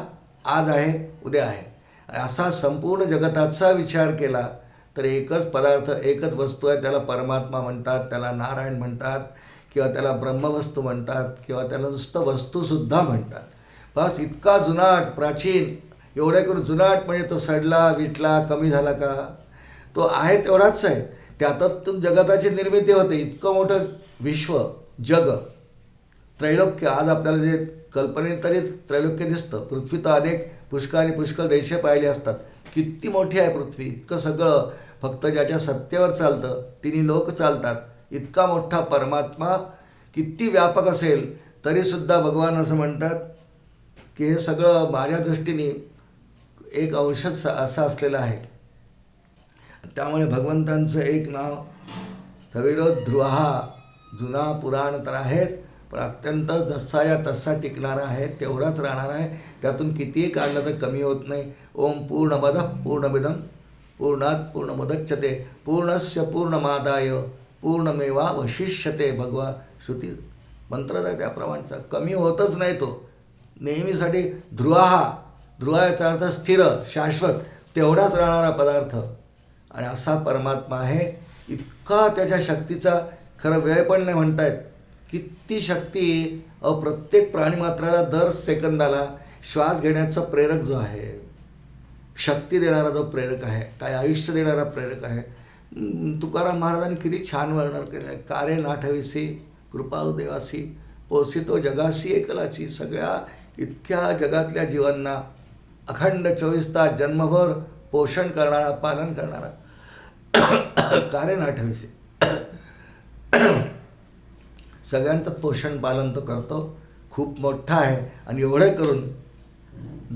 आज आहे, उद्या आहे. असा संपूर्ण जगताचा विचार केला तर एकच पदार्थ, एकच वस्तू आहे, त्याला परमात्मा म्हणतात, त्याला नारायण म्हणतात, किंवा त्याला ब्रह्मवस्तू म्हणतात, किंवा त्याला नुसतं वस्तूसुद्धा म्हणतात. बस इतका जुनाट, प्राचीन, एवढे करून जुनाट म्हणजे तो सडला, विटला, कमी झाला का? तो आहे तेवढाच आहे. त्यातून जगताची निर्मिती होते. इतकं मोठं विश्व, जग, त्रैलोक्य, आज आपल्याला जे कल्पनेत तरी त्रैलोक्य दिसतं. पृथ्वी तर अनेक पुष्कळ देशे पाहिले असतात. किती मोठी आहे पृथ्वी, इतकं सगळं फक्त ज्याच्या सत्तेवर चालतं, तिन्ही लोक चालतात. इतका मोठा परमात्मा किती व्यापक असेल तरीसुद्धा भगवान असं म्हणतात की हे सगळं माझ्या दृष्टीने एक अंशच असं असलेलं आहे. त्यामुळे भगवंतांचं एक नाव स्थविरो ध्रुवः, जुना पुराण तर आहेच, पण अत्यंत जसाच्या तसा टिकणारा आहे, तेवढाच राहणार आहे. त्यातून कितीही काढलं तर कमी होत नाही. ओम पूर्णमदः पूर्णमिदं पूर्णात् पूर्णमुदच्यते पूर्णस्य पूर्णमादाय पूर्णमेवावशिष्यते. भगवा श्रुती मंत्रच आहे त्याप्रमाणचा. कमी होतच नाही तो. नेहमीसाठी ध्रुव याचा अर्थ स्थिर, शाश्वत, तेवढाच राहणारा पदार्थ. आणि असा परमात्मा आहे. इतका त्याच्या शक्तीचा खरं वेळ पण नाही म्हणतायत. किती शक्ती! प्रत्येक प्राणीमात्राला दर सेकंदाला श्वास घेण्याचा प्रेरक जो आहे, शक्ती देणारा जो प्रेरक आहे, काय आयुष्य देणारा प्रेरक आहे. तुकाराम महाराजांनी किती छान वर्णन केलं आहे. कारे नाठविसी कृपाळू देवासी पोसितो जगासी एकलाची. सगळ्या इतक्या जगातल्या जीवांना अखंड 24 तास जन्मभर पोषण करणारा, पालन करणारा कारे नाठविसी. सगळ्यांचं पोषण पालन तो करतो. खूप मोठा आहे. आणि एवढे करून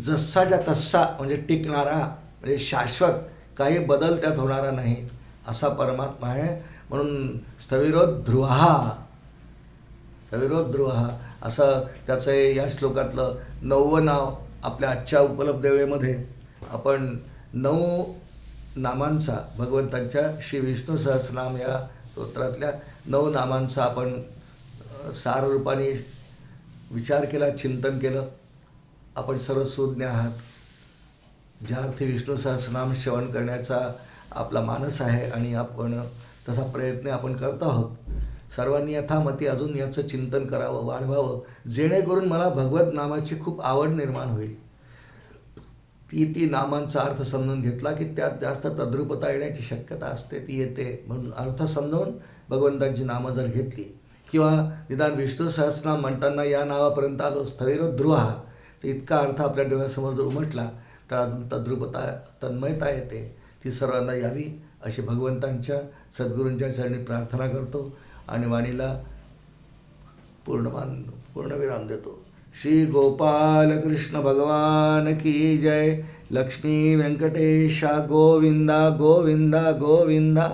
जसाच्या तसा म्हणजे टिकणारा, म्हणजे शाश्वत, काही बदल त्यात होणारा नाही असा परमात्मा आहे. म्हणून स्थविरो ध्रुवः असं त्याचं या श्लोकातलं 9वं नाव. आपल्या आजच्या उपलब्ध वेळेमध्ये आपण 9 नामांचा, भगवंतांच्या श्री विष्णू सहस्रनाम या स्तोत्रातल्या 9 नामांचा आपण सार रूपाने विचार केला, चिंतन केलं. आपण सर्व सुज्ञ आहात. ज्या अर्थी विष्णू सहस्रनाम श्रवण करण्याचा आपला मानस आहे आणि आपण तसा प्रयत्न आपण करत आहोत. सर्वांनी यथामती अजून याचं चिंतन करावं, वाढवावं, जेणेकरून मला भगवत नामाची खूप आवड निर्माण होईल. ती नामांचा अर्थ समजून घेतला की त्यात जास्त तद्रूपता येण्याची शक्यता असते, ती येते. म्हणून अर्थ समजावून भगवंतांची नामं जर घेतली, किंवा निदान विष्णू सहस्रनाम म्हणताना या नावापर्यंत आलो, स्थविरो ध्रुवः, तर इतका अर्थ आपल्या डोळ्यासमोर जर उमटला तर अजून तद्रूपता, तन्मयता येते. ती सर्वांना यावी अशी भगवंतांच्या सद्गुरूंच्या चरणी प्रार्थना करतो आणि वाणीला पूर्णविराम देतो. श्री गोपाल कृष्ण भगवान की जय. लक्ष्मी व्यंकटेशा गोविंदा गोविंदा गोविंदा.